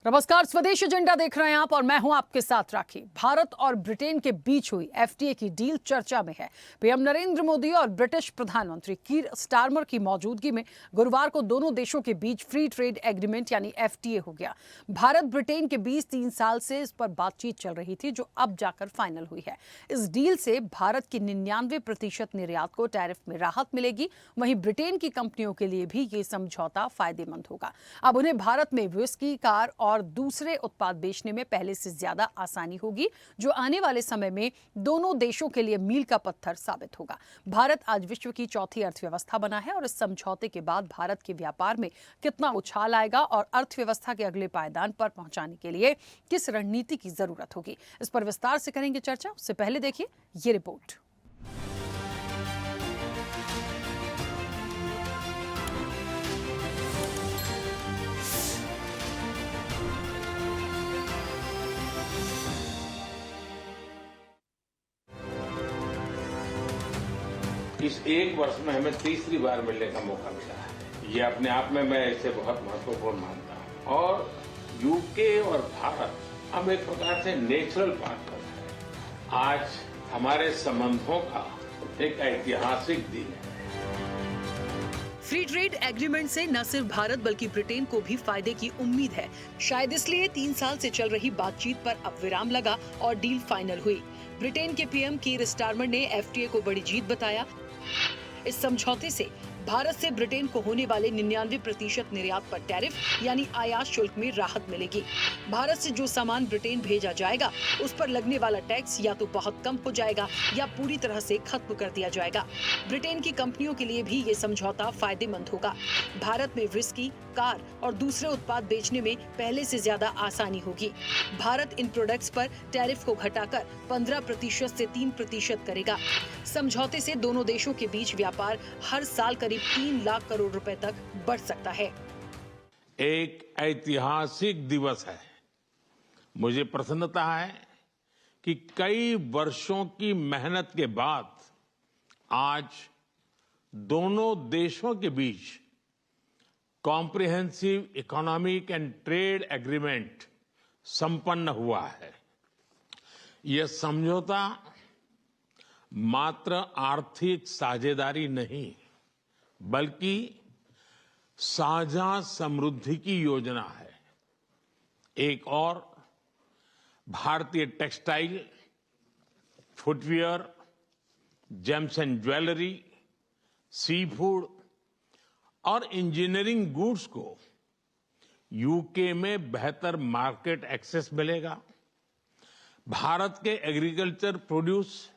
नमस्कार, स्वदेश एजेंडा देख रहे हैं आप और मैं हूं आपके साथ राखी। भारत और ब्रिटेन के बीच हुई एफटीए की डील चर्चा में है। पीएम नरेंद्र मोदी और ब्रिटिश प्रधानमंत्री कीर स्टारमर की मौजूदगी में गुरुवार को दोनों देशों के बीच फ्री ट्रेड एग्रीमेंट यानी एफटीए हो गया। भारत ब्रिटेन के बीच 3 साल से इस पर बातचीत चल रही थी, जो अब जाकर फाइनल हुई है। इस डील से भारत की 99% निर्यात को टैरिफ में राहत मिलेगी। वहीं ब्रिटेन की कंपनियों के लिए भी ये समझौता फायदेमंद होगा। अब उन्हें भारत में व्हिस्की, कार और दूसरे उत्पाद बेचने में पहले से ज्यादा आसानी होगी, जो आने वाले समय में दोनों देशों के लिए मील का पत्थर साबित होगा। भारत आज विश्व की चौथी अर्थव्यवस्था बना है और इस समझौते के बाद भारत के व्यापार में कितना उछाल आएगा और अर्थव्यवस्था के अगले पायदान पर पहुंचाने के लिए किस रणनीति की जरूरत होगी, इस पर विस्तार से करेंगे चर्चा। उससे पहले देखिए ये रिपोर्ट। इस एक वर्ष में हमें तीसरी बार मिलने का मौका मिला है। ये अपने आप में मैं इसे बहुत महत्वपूर्ण मानता हूँ। और यूके और भारत अब एक प्रकार से नेचुरल पार्टनर है। आज हमारे संबंधों का एक ऐतिहासिक दिन है। फ्री ट्रेड एग्रीमेंट से न सिर्फ भारत बल्कि ब्रिटेन को भी फायदे की उम्मीद है। शायद इसलिए 3 साल से चल रही बातचीत पर अब विराम लगा और डील फाइनल हुई। ब्रिटेन के पीएम कीर स्टारमर ने एफटीए को बड़ी जीत बताया। इस समझौते से भारत से ब्रिटेन को होने वाले 99% निर्यात पर टैरिफ यानी आयात शुल्क में राहत मिलेगी। भारत से जो सामान ब्रिटेन भेजा जाएगा उस पर लगने वाला टैक्स या तो बहुत कम हो जाएगा या पूरी तरह से खत्म कर दिया जाएगा। ब्रिटेन की कंपनियों के लिए भी ये समझौता फायदेमंद होगा। भारत में व्हिस्की, कार और दूसरे उत्पाद बेचने में पहले से ज्यादा आसानी होगी। भारत इन प्रोडक्ट्स पर टैरिफ को घटाकर 15% से 3% करेगा। समझौते से दोनों देशों के बीच व्यापार हर साल करीब 3 लाख करोड़ रुपए तक बढ़ सकता है। एक ऐतिहासिक दिवस है। मुझे प्रसन्नता है कि कई वर्षों की मेहनत के बाद आज दोनों देशों के बीच comprehensive economic and trade agreement संपन्न हुआ है। यह समझौता मात्र आर्थिक साझेदारी नहीं बल्कि साझा समृद्धि की योजना है। एक और भारतीय textile, footwear, gems and jewellery, sea food और इंजीनियरिंग गुड्स को यूके में बेहतर मार्केट एक्सेस मिलेगा। भारत के एग्रीकल्चर प्रोड्यूस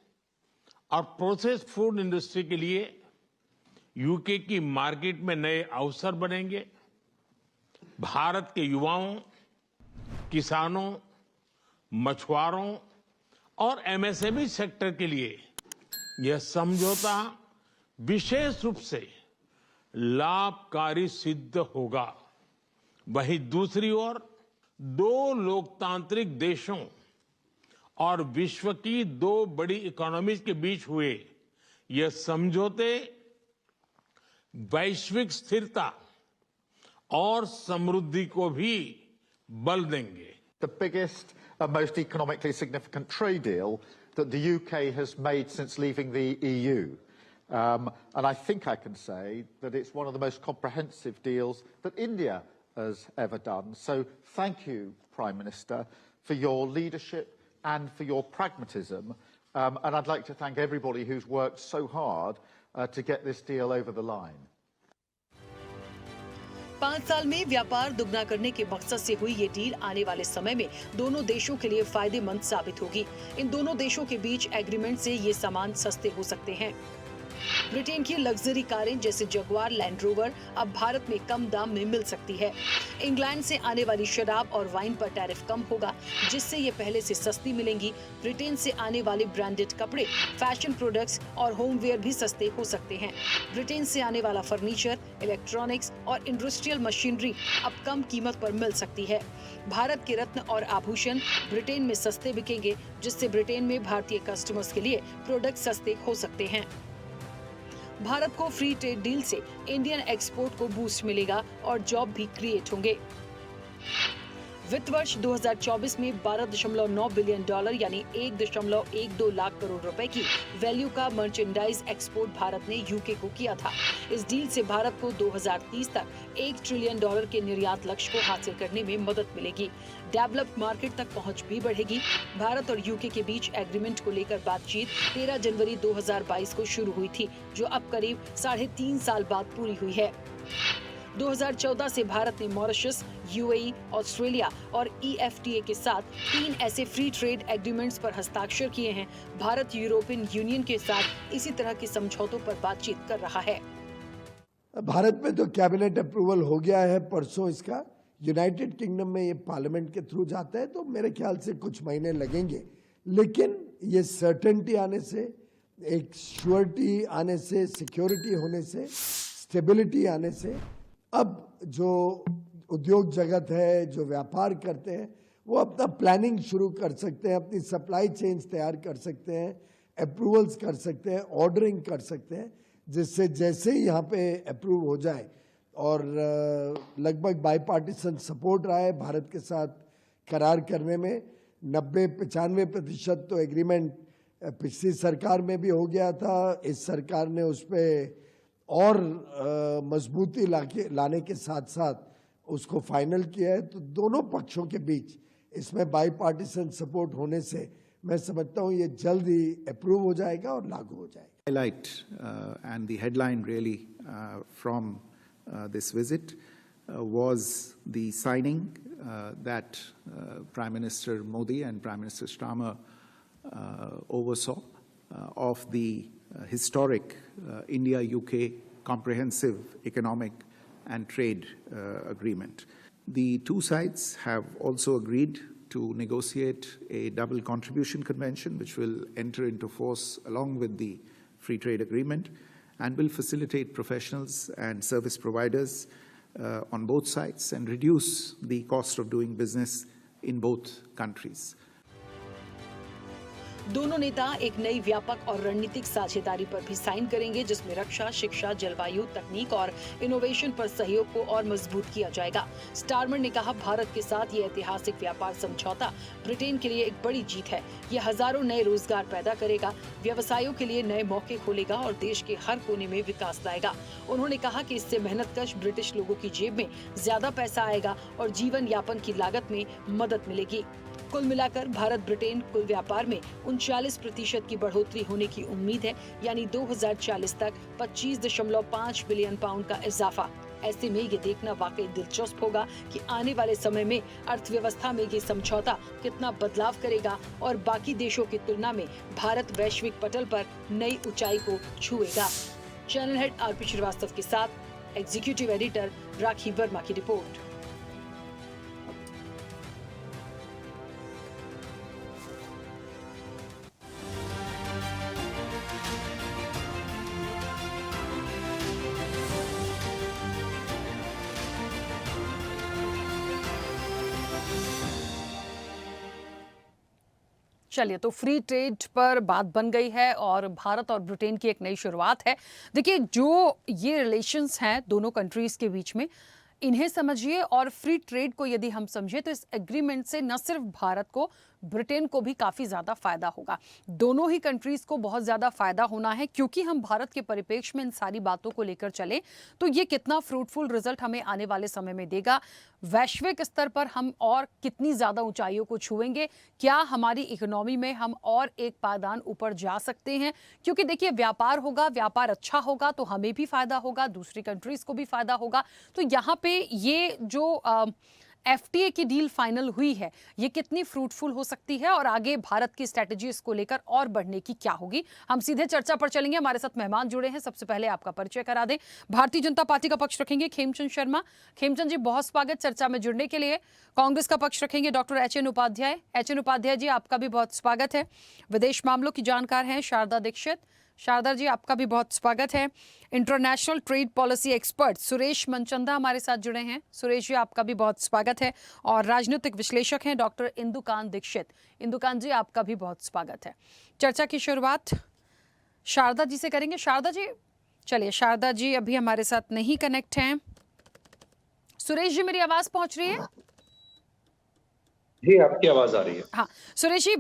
और प्रोसेस्ड फूड इंडस्ट्री के लिए यूके की मार्केट में नए अवसर बनेंगे। भारत के युवाओं, किसानों, मछुआरों और एमएसएमई सेक्टर के लिए यह समझौता विशेष रूप से लाभकारी सिद्ध होगा। वहीं दूसरी ओर 2 लोकतांत्रिक देशों और विश्व की 2 बड़ी इकोनॉमीज के बीच हुए यह समझौते वैश्विक स्थिरता और समृद्धि को भी बल देंगे। The biggest and most economically significant trade deal that the UK has made since leaving the EU. And I think I can say that it's one of the most comprehensive deals that India has ever done. So thank you, Prime Minister, for your leadership and for your pragmatism. And I'd like to thank everybody who's worked so hard to get this deal over the line. 5 साल में व्यापार दुगना करने के मकसद से हुई ये डील आने वाले समय में दोनों देशों के लिए फायदेमंद साबित होगी। इन दोनों देशों के बीच एग्रीमेंट से ये सामान सस्ते हो सकते हैं। ब्रिटेन की लग्जरी कारें जैसे जगुआर, लैंड रोवर अब भारत में कम दाम में मिल सकती है। इंग्लैंड से आने वाली शराब और वाइन पर टैरिफ कम होगा, जिससे ये पहले से सस्ती मिलेंगी। ब्रिटेन से आने वाले ब्रांडेड कपड़े, फैशन प्रोडक्ट्स और होमवेयर भी सस्ते हो सकते हैं। ब्रिटेन से आने वाला फर्नीचर, इलेक्ट्रॉनिक्स और इंडस्ट्रियल मशीनरी अब कम कीमत पर मिल सकती है। भारत के रत्न और आभूषण ब्रिटेन में सस्ते बिकेंगे, जिससे ब्रिटेन में भारतीय कस्टमर्स के लिए प्रोडक्ट सस्ते हो सकते हैं। भारत को फ्री ट्रेड डील से इंडियन एक्सपोर्ट को बूस्ट मिलेगा और जॉब भी क्रिएट होंगे। वित्त वर्ष 2024 में $12.9 बिलियन यानी 1.12 लाख करोड़ रुपए की वैल्यू का मर्चेंडाइज एक्सपोर्ट भारत ने यूके को किया था। इस डील से भारत को 2030 तक $1 ट्रिलियन के निर्यात लक्ष्य को हासिल करने में मदद मिलेगी। डेवलप्ड मार्केट तक पहुंच भी बढ़ेगी। भारत और यूके के बीच एग्रीमेंट को लेकर बातचीत 13 जनवरी 2022 को शुरू हुई थी, जो अब करीब 3.5 साल बाद पूरी हुई है। 2014 से भारत ने मॉरिशस, यूएई, ऑस्ट्रेलिया और EFTA के साथ 3 ऐसे फ्री ट्रेड एग्रीमेंट्स पर हस्ताक्षर किए हैं। भारत यूरोपियन यूनियन के साथ इसी तरह के समझौतों पर बातचीत कर रहा है। भारत में तो कैबिनेट अप्रूवल हो गया है परसों इसका। यूनाइटेड किंगडम में ये पार्लियामेंट के थ्रू जाता है, तो मेरे ख्याल से कुछ महीने लगेंगे, लेकिन ये सर्टेनिटी आने से, एक श्योरिटी आने से, सिक्योरिटी होने से, स्टेबिलिटी आने से, अब जो उद्योग जगत है, जो व्यापार करते हैं, वो अपना प्लानिंग शुरू कर सकते हैं, अपनी सप्लाई चेन्स तैयार कर सकते हैं, अप्रूवल्स कर सकते हैं, ऑर्डरिंग कर सकते हैं, जिससे जैसे ही यहाँ पे अप्रूव हो जाए, और लगभग बाईपार्टीसन सपोर्ट रहा है भारत के साथ करार करने में। 90-95% तो एग्रीमेंट पिछली सरकार में भी हो गया था। इस सरकार ने उस पर और मजबूती लाने के साथ साथ उसको फाइनल किया है। तो दोनों पक्षों के बीच इसमें बाईपार्टीसन सपोर्ट होने से मैं समझता हूँ ये जल्द ही अप्रूव हो जाएगा और लागू हो जाएगा। Highlight and the headline really from this visit was the signing that Prime Minister Modi and Prime Minister Starmer oversaw of the historic India-UK Comprehensive Economic and Trade Agreement. The two sides have also agreed to negotiate a double contribution convention, which will enter into force along with the free trade agreement and will facilitate professionals and service providers on both sides and reduce the cost of doing business in both countries. दोनों नेता एक नई व्यापक और रणनीतिक साझेदारी पर भी साइन करेंगे, जिसमें रक्षा, शिक्षा, जलवायु, तकनीक और इनोवेशन पर सहयोग को और मजबूत किया जाएगा। स्टारमर ने कहा, भारत के साथ ये ऐतिहासिक व्यापार समझौता ब्रिटेन के लिए एक बड़ी जीत है। ये हजारों नए रोजगार पैदा करेगा, व्यवसायों के लिए नए मौके खोलेगा और देश के हर कोने में विकास लाएगा। उन्होंने कहा कि इससे मेहनतकश ब्रिटिश लोगों की जेब में ज्यादा पैसा आएगा और जीवन यापन की लागत में मदद मिलेगी। कुल मिलाकर भारत ब्रिटेन कुल व्यापार में 39% की बढ़ोतरी होने की उम्मीद है, यानी 2040 तक 25.5 बिलियन पाउंड का इजाफा। ऐसे में ये देखना वाकई दिलचस्प होगा कि आने वाले समय में अर्थव्यवस्था में ये समझौता कितना बदलाव करेगा और बाकी देशों की तुलना में भारत वैश्विक पटल पर नई ऊंचाई को छुएगा। चैनल हेड आरपी श्रीवास्तव के साथ एग्जीक्यूटिव एडिटर राखी वर्मा की रिपोर्ट। चलिए, तो फ्री ट्रेड पर बात बन गई है और भारत और ब्रिटेन की एक नई शुरुआत है। देखिए, जो ये रिलेशंस हैं दोनों कंट्रीज के बीच में, इन्हें समझिए और फ्री ट्रेड को यदि हम समझे तो इस एग्रीमेंट से न सिर्फ भारत को, ब्रिटेन को भी काफ़ी ज़्यादा फायदा होगा। दोनों ही कंट्रीज़ को बहुत ज़्यादा फायदा होना है, क्योंकि हम भारत के परिप्रेक्ष्य में इन सारी बातों को लेकर चले तो ये कितना फ्रूटफुल रिजल्ट हमें आने वाले समय में देगा। वैश्विक स्तर पर हम और कितनी ज़्यादा ऊंचाइयों को छुएंगे, क्या हमारी इकोनॉमी में हम और एक पायदान ऊपर जा सकते हैं। क्योंकि देखिए, व्यापार होगा, व्यापार अच्छा होगा तो हमें भी फायदा होगा, दूसरी कंट्रीज़ को भी फायदा होगा। तो यहाँ पे ये जो FTA की डील फाइनल हुई है, ये कितनी फ्रूटफुल हो सकती है और आगे भारत की स्ट्रेटजी इसको लेकर और बढ़ने की क्या होगी, हम सीधे चर्चा पर चलेंगे। हमारे साथ मेहमान जुड़े हैं, सबसे पहले आपका परिचय करा दें। भारतीय जनता पार्टी का पक्ष रखेंगे खेमचंद शर्मा। खेमचंद जी, बहुत स्वागत चर्चा में जुड़ने के लिए। कांग्रेस का पक्ष रखेंगे doctor HN Upadhyay. HN Upadhyay ji, आपका भी बहुत स्वागत है। विदेश मामलों की जानकार हैं शारदा दीक्षित। शारदा जी, आपका भी बहुत स्वागत है। International trade policy expert Suresh Manchanda हमारे साथ जुड़े हैं। सुरेश जी, आपका भी बहुत स्वागत है। और राजनीतिक विश्लेषक हैं डॉक्टर इंदुकांत दीक्षित। इंदुकांत जी, आपका भी बहुत स्वागत है। चर्चा की शुरुआत शारदा जी से करेंगे। शारदा जी, चलिए, शारदा जी अभी हमारे साथ नहीं कनेक्ट हैं। सुरेश जी, मेरी आवाज पहुंच रही है? जी, आपकी आवाज आ रही है। हाँ, सुरेश जी,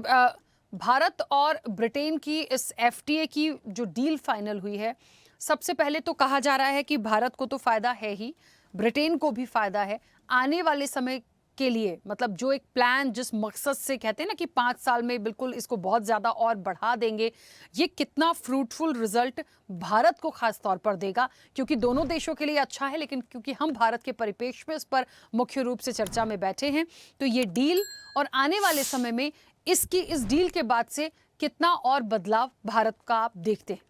भारत और ब्रिटेन की इस एफटीए की जो डील फाइनल हुई है, सबसे पहले तो कहा जा रहा है कि भारत को तो फायदा है ही, ब्रिटेन को भी फायदा है। आने वाले समय के लिए मतलब जो एक प्लान जिस मकसद से कहते हैं ना कि 5 साल में बिल्कुल इसको बहुत ज्यादा और बढ़ा देंगे, ये कितना फ्रूटफुल रिजल्ट भारत को खास तौर पर देगा, क्योंकि दोनों देशों के लिए अच्छा है, लेकिन क्योंकि हम भारत के परिप्रेक्ष्य में इस पर मुख्य रूप से चर्चा में बैठे हैं, तो ये डील और आने वाले समय में इस डील के बाद से कितना और बदलाव भारत का आप देखते हैं?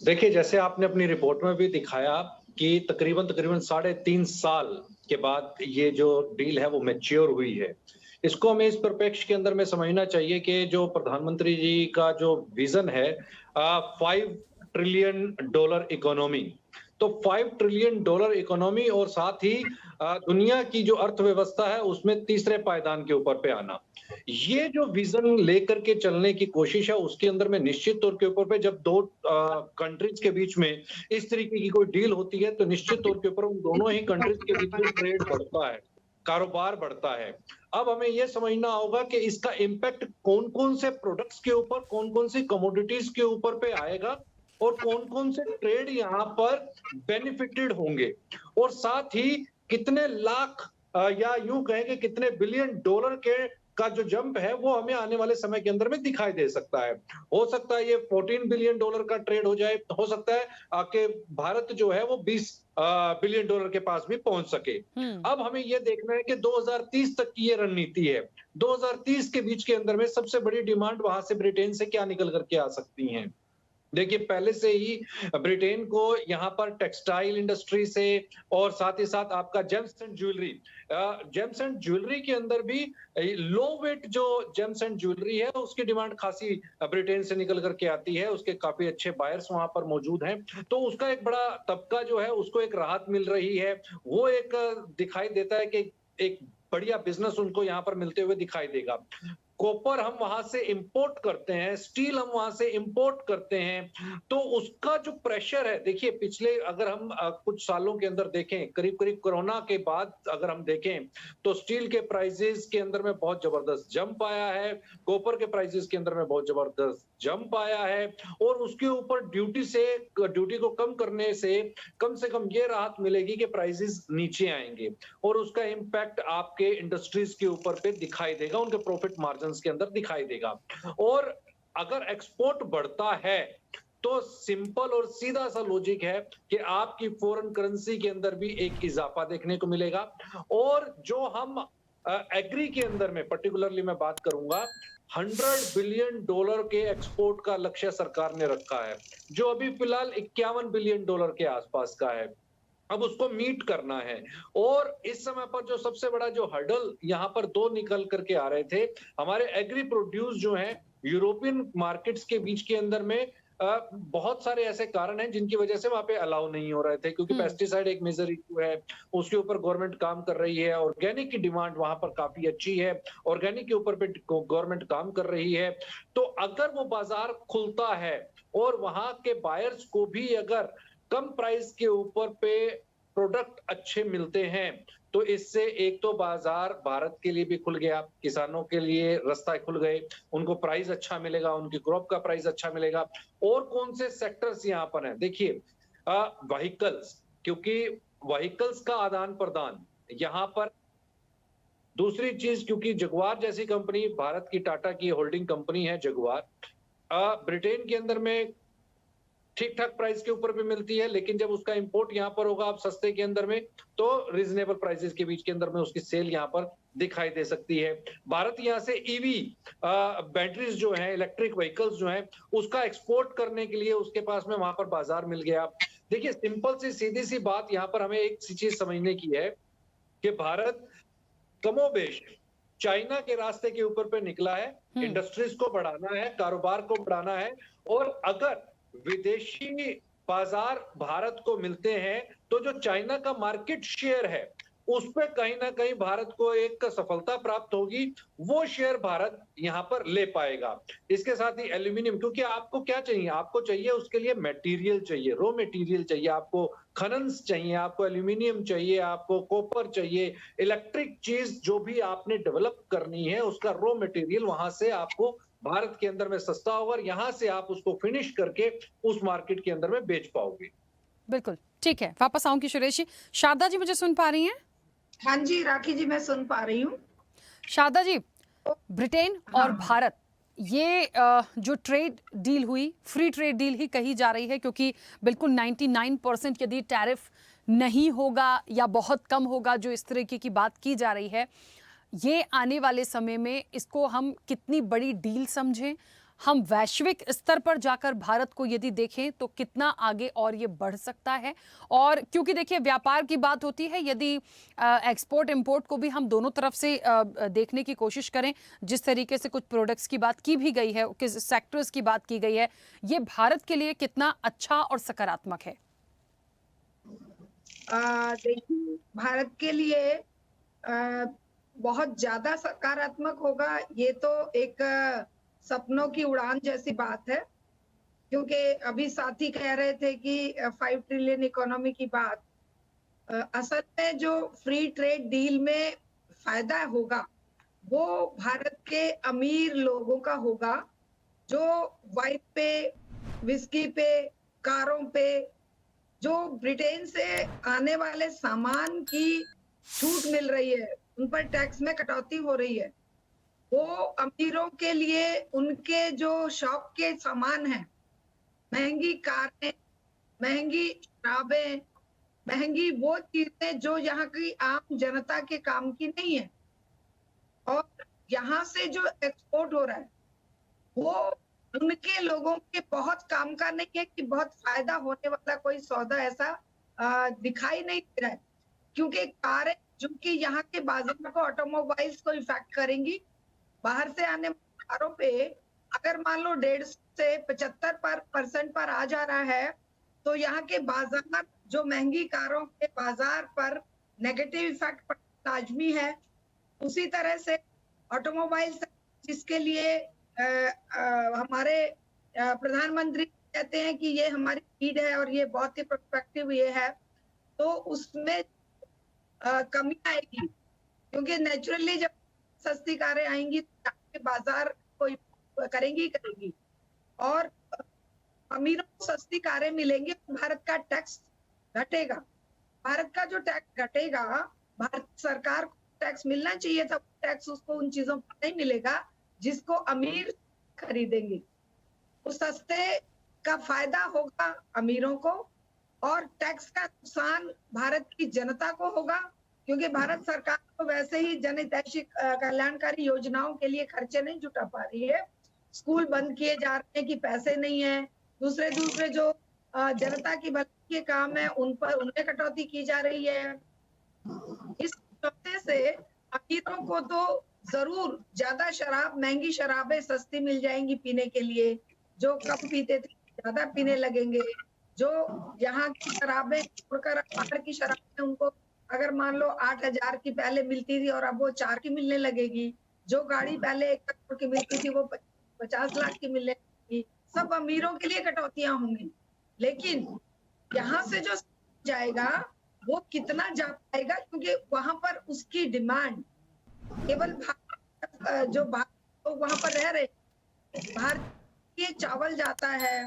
देखिए, जैसे आपने अपनी रिपोर्ट में भी दिखाया कि तकरीबन तकरीबन 3.5 साल के बाद ये जो डील है वो मैच्योर हुई है। इसको हमें इस परिप्रेक्ष्य के अंदर में समझना चाहिए कि जो प्रधानमंत्री जी का जो विजन है, $5 ट्रिलियन इकोनॉमी, तो $5 ट्रिलियन इकोनॉमी और साथ ही दुनिया की जो अर्थव्यवस्था है उसमें तीसरे पायदान के ऊपर पे आना, ये जो विजन लेकर के चलने की कोशिश है उसके अंदर में निश्चित तौर के ऊपर पे जब दो कंट्रीज के बीच में इस तरीके की कोई डील होती है तो निश्चित तौर के ऊपर उन दोनों ही कंट्रीज के बीच में ट्रेड बढ़ता है, कारोबार बढ़ता है। अब हमें यह समझना होगा कि इसका इम्पैक्ट कौन कौन से प्रोडक्ट्स के ऊपर, कौन कौन सी कमोडिटीज के ऊपर पे आएगा और कौन कौन से ट्रेड यहाँ पर बेनिफिटेड होंगे, और साथ ही कितने लाख या यूं कहेंगे कितने बिलियन डॉलर के का जो जंप है वो हमें आने वाले समय के अंदर में दिखाई दे सकता है। हो सकता है ये $14 बिलियन का ट्रेड हो जाए, हो सकता है कि भारत जो है वो $20 बिलियन के पास भी पहुंच सके। अब हमें ये देखना है कि 2030 तक की ये रणनीति है। 2030 के बीच के अंदर में सबसे बड़ी डिमांड वहां से ब्रिटेन से क्या निकल करके आ सकती है। देखिए, पहले से ही ब्रिटेन को यहाँ पर टेक्सटाइल इंडस्ट्री से और साथ ही साथ आपका जेम्स एंड ज्वेलरी के अंदर भी लो वेट जो जेम्स एंड ज्वेलरी है उसकी डिमांड खासी ब्रिटेन से निकल करके आती है। उसके काफी अच्छे बायर्स वहां पर मौजूद हैं, तो उसका एक बड़ा तबका जो है उसको एक राहत मिल रही है। वो एक दिखाई देता है कि एक बढ़िया बिजनेस उनको यहाँ पर मिलते हुए दिखाई देगा। कॉपर हम वहां से इंपोर्ट करते हैं, स्टील हम वहां से इंपोर्ट करते हैं, तो उसका जो प्रेशर है, देखिए पिछले अगर हम कुछ सालों के अंदर देखें, करीब करीब कोरोना के बाद अगर हम देखें तो स्टील के प्राइसेस के अंदर में बहुत जबरदस्त जंप आया है, कॉपर के प्राइसेस के अंदर में बहुत जबरदस्त जंप आया है, और उसके ऊपर ड्यूटी को कम करने से कम ये राहत मिलेगी कि प्राइसेस नीचे आएंगे और उसका इंपैक्ट आपके इंडस्ट्रीज के ऊपर पे दिखाई देगा, उनके प्रॉफिट मार्जिन के अंदर दिखाई देगा। और अगर एक्सपोर्ट बढ़ता है तो सिंपल और सीधा सा लॉजिक है कि आपकी फॉरेन करेंसी के अंदर भी एक इजाफा देखने को मिलेगा। और जो हम एग्री के अंदर में पर्टिकुलरली मैं बात करूंगा, $100 बिलियन के एक्सपोर्ट का लक्ष्य सरकार ने रखा है, जो अभी फिलहाल $51 बिलियन के आसपास का है। अब उसको मीट करना है, और इस समय पर जो सबसे बड़ा जो हर्डल यहाँ पर दो निकल करके आ रहे थे, हमारे एग्री प्रोड्यूस जो हैं यूरोपियन मार्केट्स के बीच के अंदर में बहुत सारे ऐसे कारण हैं जिनकी वजह से वहां पे अलाउ नहीं हो रहे थे, क्योंकि पेस्टिसाइड एक मेजर इशू है, उसके ऊपर गवर्नमेंट काम कर रही है। ऑर्गेनिक की डिमांड वहां पर काफी अच्छी है, ऑर्गेनिक के ऊपर पे गवर्नमेंट काम कर रही है। तो अगर वो बाजार खुलता है और वहां के बायर्स को भी अगर कम प्राइस के ऊपर पे प्रोडक्ट अच्छे मिलते हैं तो इससे एक तो बाजार भारत के लिए भी खुल गया, किसानों के लिए रास्ता खुल गए, उनको प्राइस अच्छा मिलेगा, उनकी क्रॉप का प्राइस अच्छा मिलेगा। और कौन से सेक्टर्स यहाँ पर हैं, देखिए व्हीकल्स, क्योंकि व्हीकल्स का आदान प्रदान यहाँ पर, दूसरी चीज क्योंकि जगुआर जैसी कंपनी भारत की टाटा की होल्डिंग कंपनी है जगुआर, ब्रिटेन के अंदर में ठीक ठाक प्राइस के ऊपर भी मिलती है, लेकिन जब उसका इंपोर्ट यहाँ पर होगा आप सस्ते के अंदर में, तो रीजनेबल प्राइसेस के बीच के अंदर में उसकी सेल यहाँ पर दिखाई दे सकती है। भारत यहाँ से ईवी बैटरीज जो हैं, इलेक्ट्रिक व्हीकल्स जो हैं, उसका एक्सपोर्ट करने के लिए उसके पास में वहां पर बाजार मिल गया। देखिए, सिंपल सी सीधी सी बात यहाँ पर हमें एक सी चीज समझने की है कि भारत कमोबेश चाइना के रास्ते के ऊपर पे निकला है, इंडस्ट्रीज को बढ़ाना है, कारोबार को बढ़ाना है, और अगर विदेशी बाजार भारत को मिलते हैं तो जो चाइना का मार्केट शेयर है उस पे कहीं ना कहीं भारत को एक सफलता प्राप्त होगी, वो शेयर भारत यहाँ पर ले पाएगा। इसके साथ ही एल्यूमिनियम, क्योंकि आपको क्या चाहिए, आपको चाहिए उसके लिए मटेरियल चाहिए, रॉ मटेरियल चाहिए, आपको खनन चाहिए, आपको एल्यूमिनियम चाहिए, आपको कॉपर चाहिए, इलेक्ट्रिक चीज जो भी आपने डेवलप करनी है उसका रॉ मटेरियल वहां से आपको भारत के अंदर में सस्ता होगा और यहां से आप उसको फिनिश करके उस मार्केट के अंदर में बेच पाओगे। बिल्कुल ठीक है, वापस आऊंगी सुरेश जी। शारदा जी मुझे सुन पा रही हैं? हाँ जी राखी जी, मैं सुन पा रही हूँ। शारदा जी, ब्रिटेन और भारत ये जो ट्रेड डील हुई, फ्री ट्रेड डील ही कही जा रही है, क्योंकि बिल्कुल 99% यदि टैरिफ नहीं होगा या बहुत कम होगा, जो इस तरीके की बात की जा रही है, ये आने वाले समय में इसको हम कितनी बड़ी डील समझें? हम वैश्विक स्तर पर जाकर भारत को यदि देखें तो कितना आगे और ये बढ़ सकता है? और क्योंकि देखिए व्यापार की बात होती है, यदि एक्सपोर्ट इंपोर्ट को भी हम दोनों तरफ से देखने की कोशिश करें, जिस तरीके से कुछ प्रोडक्ट्स की बात की भी गई है, किस सेक्टर्स की बात की गई है, ये भारत के लिए कितना अच्छा और सकारात्मक है? देखिए भारत के लिए बहुत ज्यादा सकारात्मक होगा, ये तो एक सपनों की उड़ान जैसी बात है, क्योंकि अभी साथी कह रहे थे कि 5 ट्रिलियन इकोनॉमी की बात, असल में जो फ्री ट्रेड डील में फायदा होगा वो भारत के अमीर लोगों का होगा, जो वाइन पे, विस्की पे, कारों पे, जो ब्रिटेन से आने वाले सामान की छूट मिल रही है, उन पर टैक्स में कटौती हो रही है, वो अमीरों के लिए उनके जो शौक के सामान हैं, महंगी कारें, महंगी शराबें, महंगी वो चीजें जो यहाँ की आम जनता के काम की नहीं है, और यहाँ से जो एक्सपोर्ट हो रहा है वो उनके लोगों के बहुत काम का नहीं है, कि बहुत फायदा होने वाला कोई सौदा ऐसा दिखाई नहीं दे रहा है, क्योंकि कारें जो कि यहाँ के बाजार को, ऑटोमोबाइल्स को इफेक्ट करेंगी, बाहर से आने वाली कारों पे अगर मान लो 150 से 75% पर आ जा रहा है, तो यहाँ के बाजार, जो महंगी कारों के बाजार पर नेगेटिव इफेक्ट लाजमी है। उसी तरह से ऑटोमोबाइल, जिसके लिए हमारे प्रधानमंत्री कहते हैं कि ये हमारी नीड है और ये बहुत ही प्रोस्पेक्टिव ये है, तो उसमें कमी आएगी, क्योंकि नेचुरली जब सस्ती कारें आएंगी तो बाजार कोई करेंगी, और अमीरों को सस्ती कारें मिलेंगी, भारत का टैक्स घटेगा। भारत का जो टैक्स घटेगा, भारत सरकार को टैक्स मिलना चाहिए था, टैक्स उसको उन चीजों पर नहीं मिलेगा जिसको अमीर खरीदेंगे। उस सस्ते का फायदा होगा अमीरों को, और टैक्स का नुकसान भारत की जनता को होगा, क्योंकि भारत सरकार तो वैसे ही जनहितैषी कल्याणकारी योजनाओं के लिए खर्चे नहीं जुटा पा रही है। स्कूल बंद किए जा रहे हैं कि पैसे नहीं है, दूसरे जो जनता की भलाई के काम है उनमें कटौती की जा रही है। इस वजह से अमीरों को तो जरूर ज्यादा शराब, महंगी शराबें सस्ती मिल जाएंगी पीने के लिए, जो कम पीते थे ज्यादा पीने लगेंगे, जो यहाँ की शराबें छोड़कर बाहर की शराबें उनको अगर मान लो 8,000 की पहले मिलती थी और अब वो 4 की मिलने लगेगी, जो गाड़ी पहले 1 करोड़ की मिलती थी वो 50 लाख की मिलने लगेगी। सब अमीरों के लिए कटौतियां होंगी, लेकिन यहाँ से जो जाएगा वो कितना जा पाएगा, क्योंकि वहां पर उसकी डिमांड केवल जो तो वहां पर रह रहे, भारतीय चावल जाता है,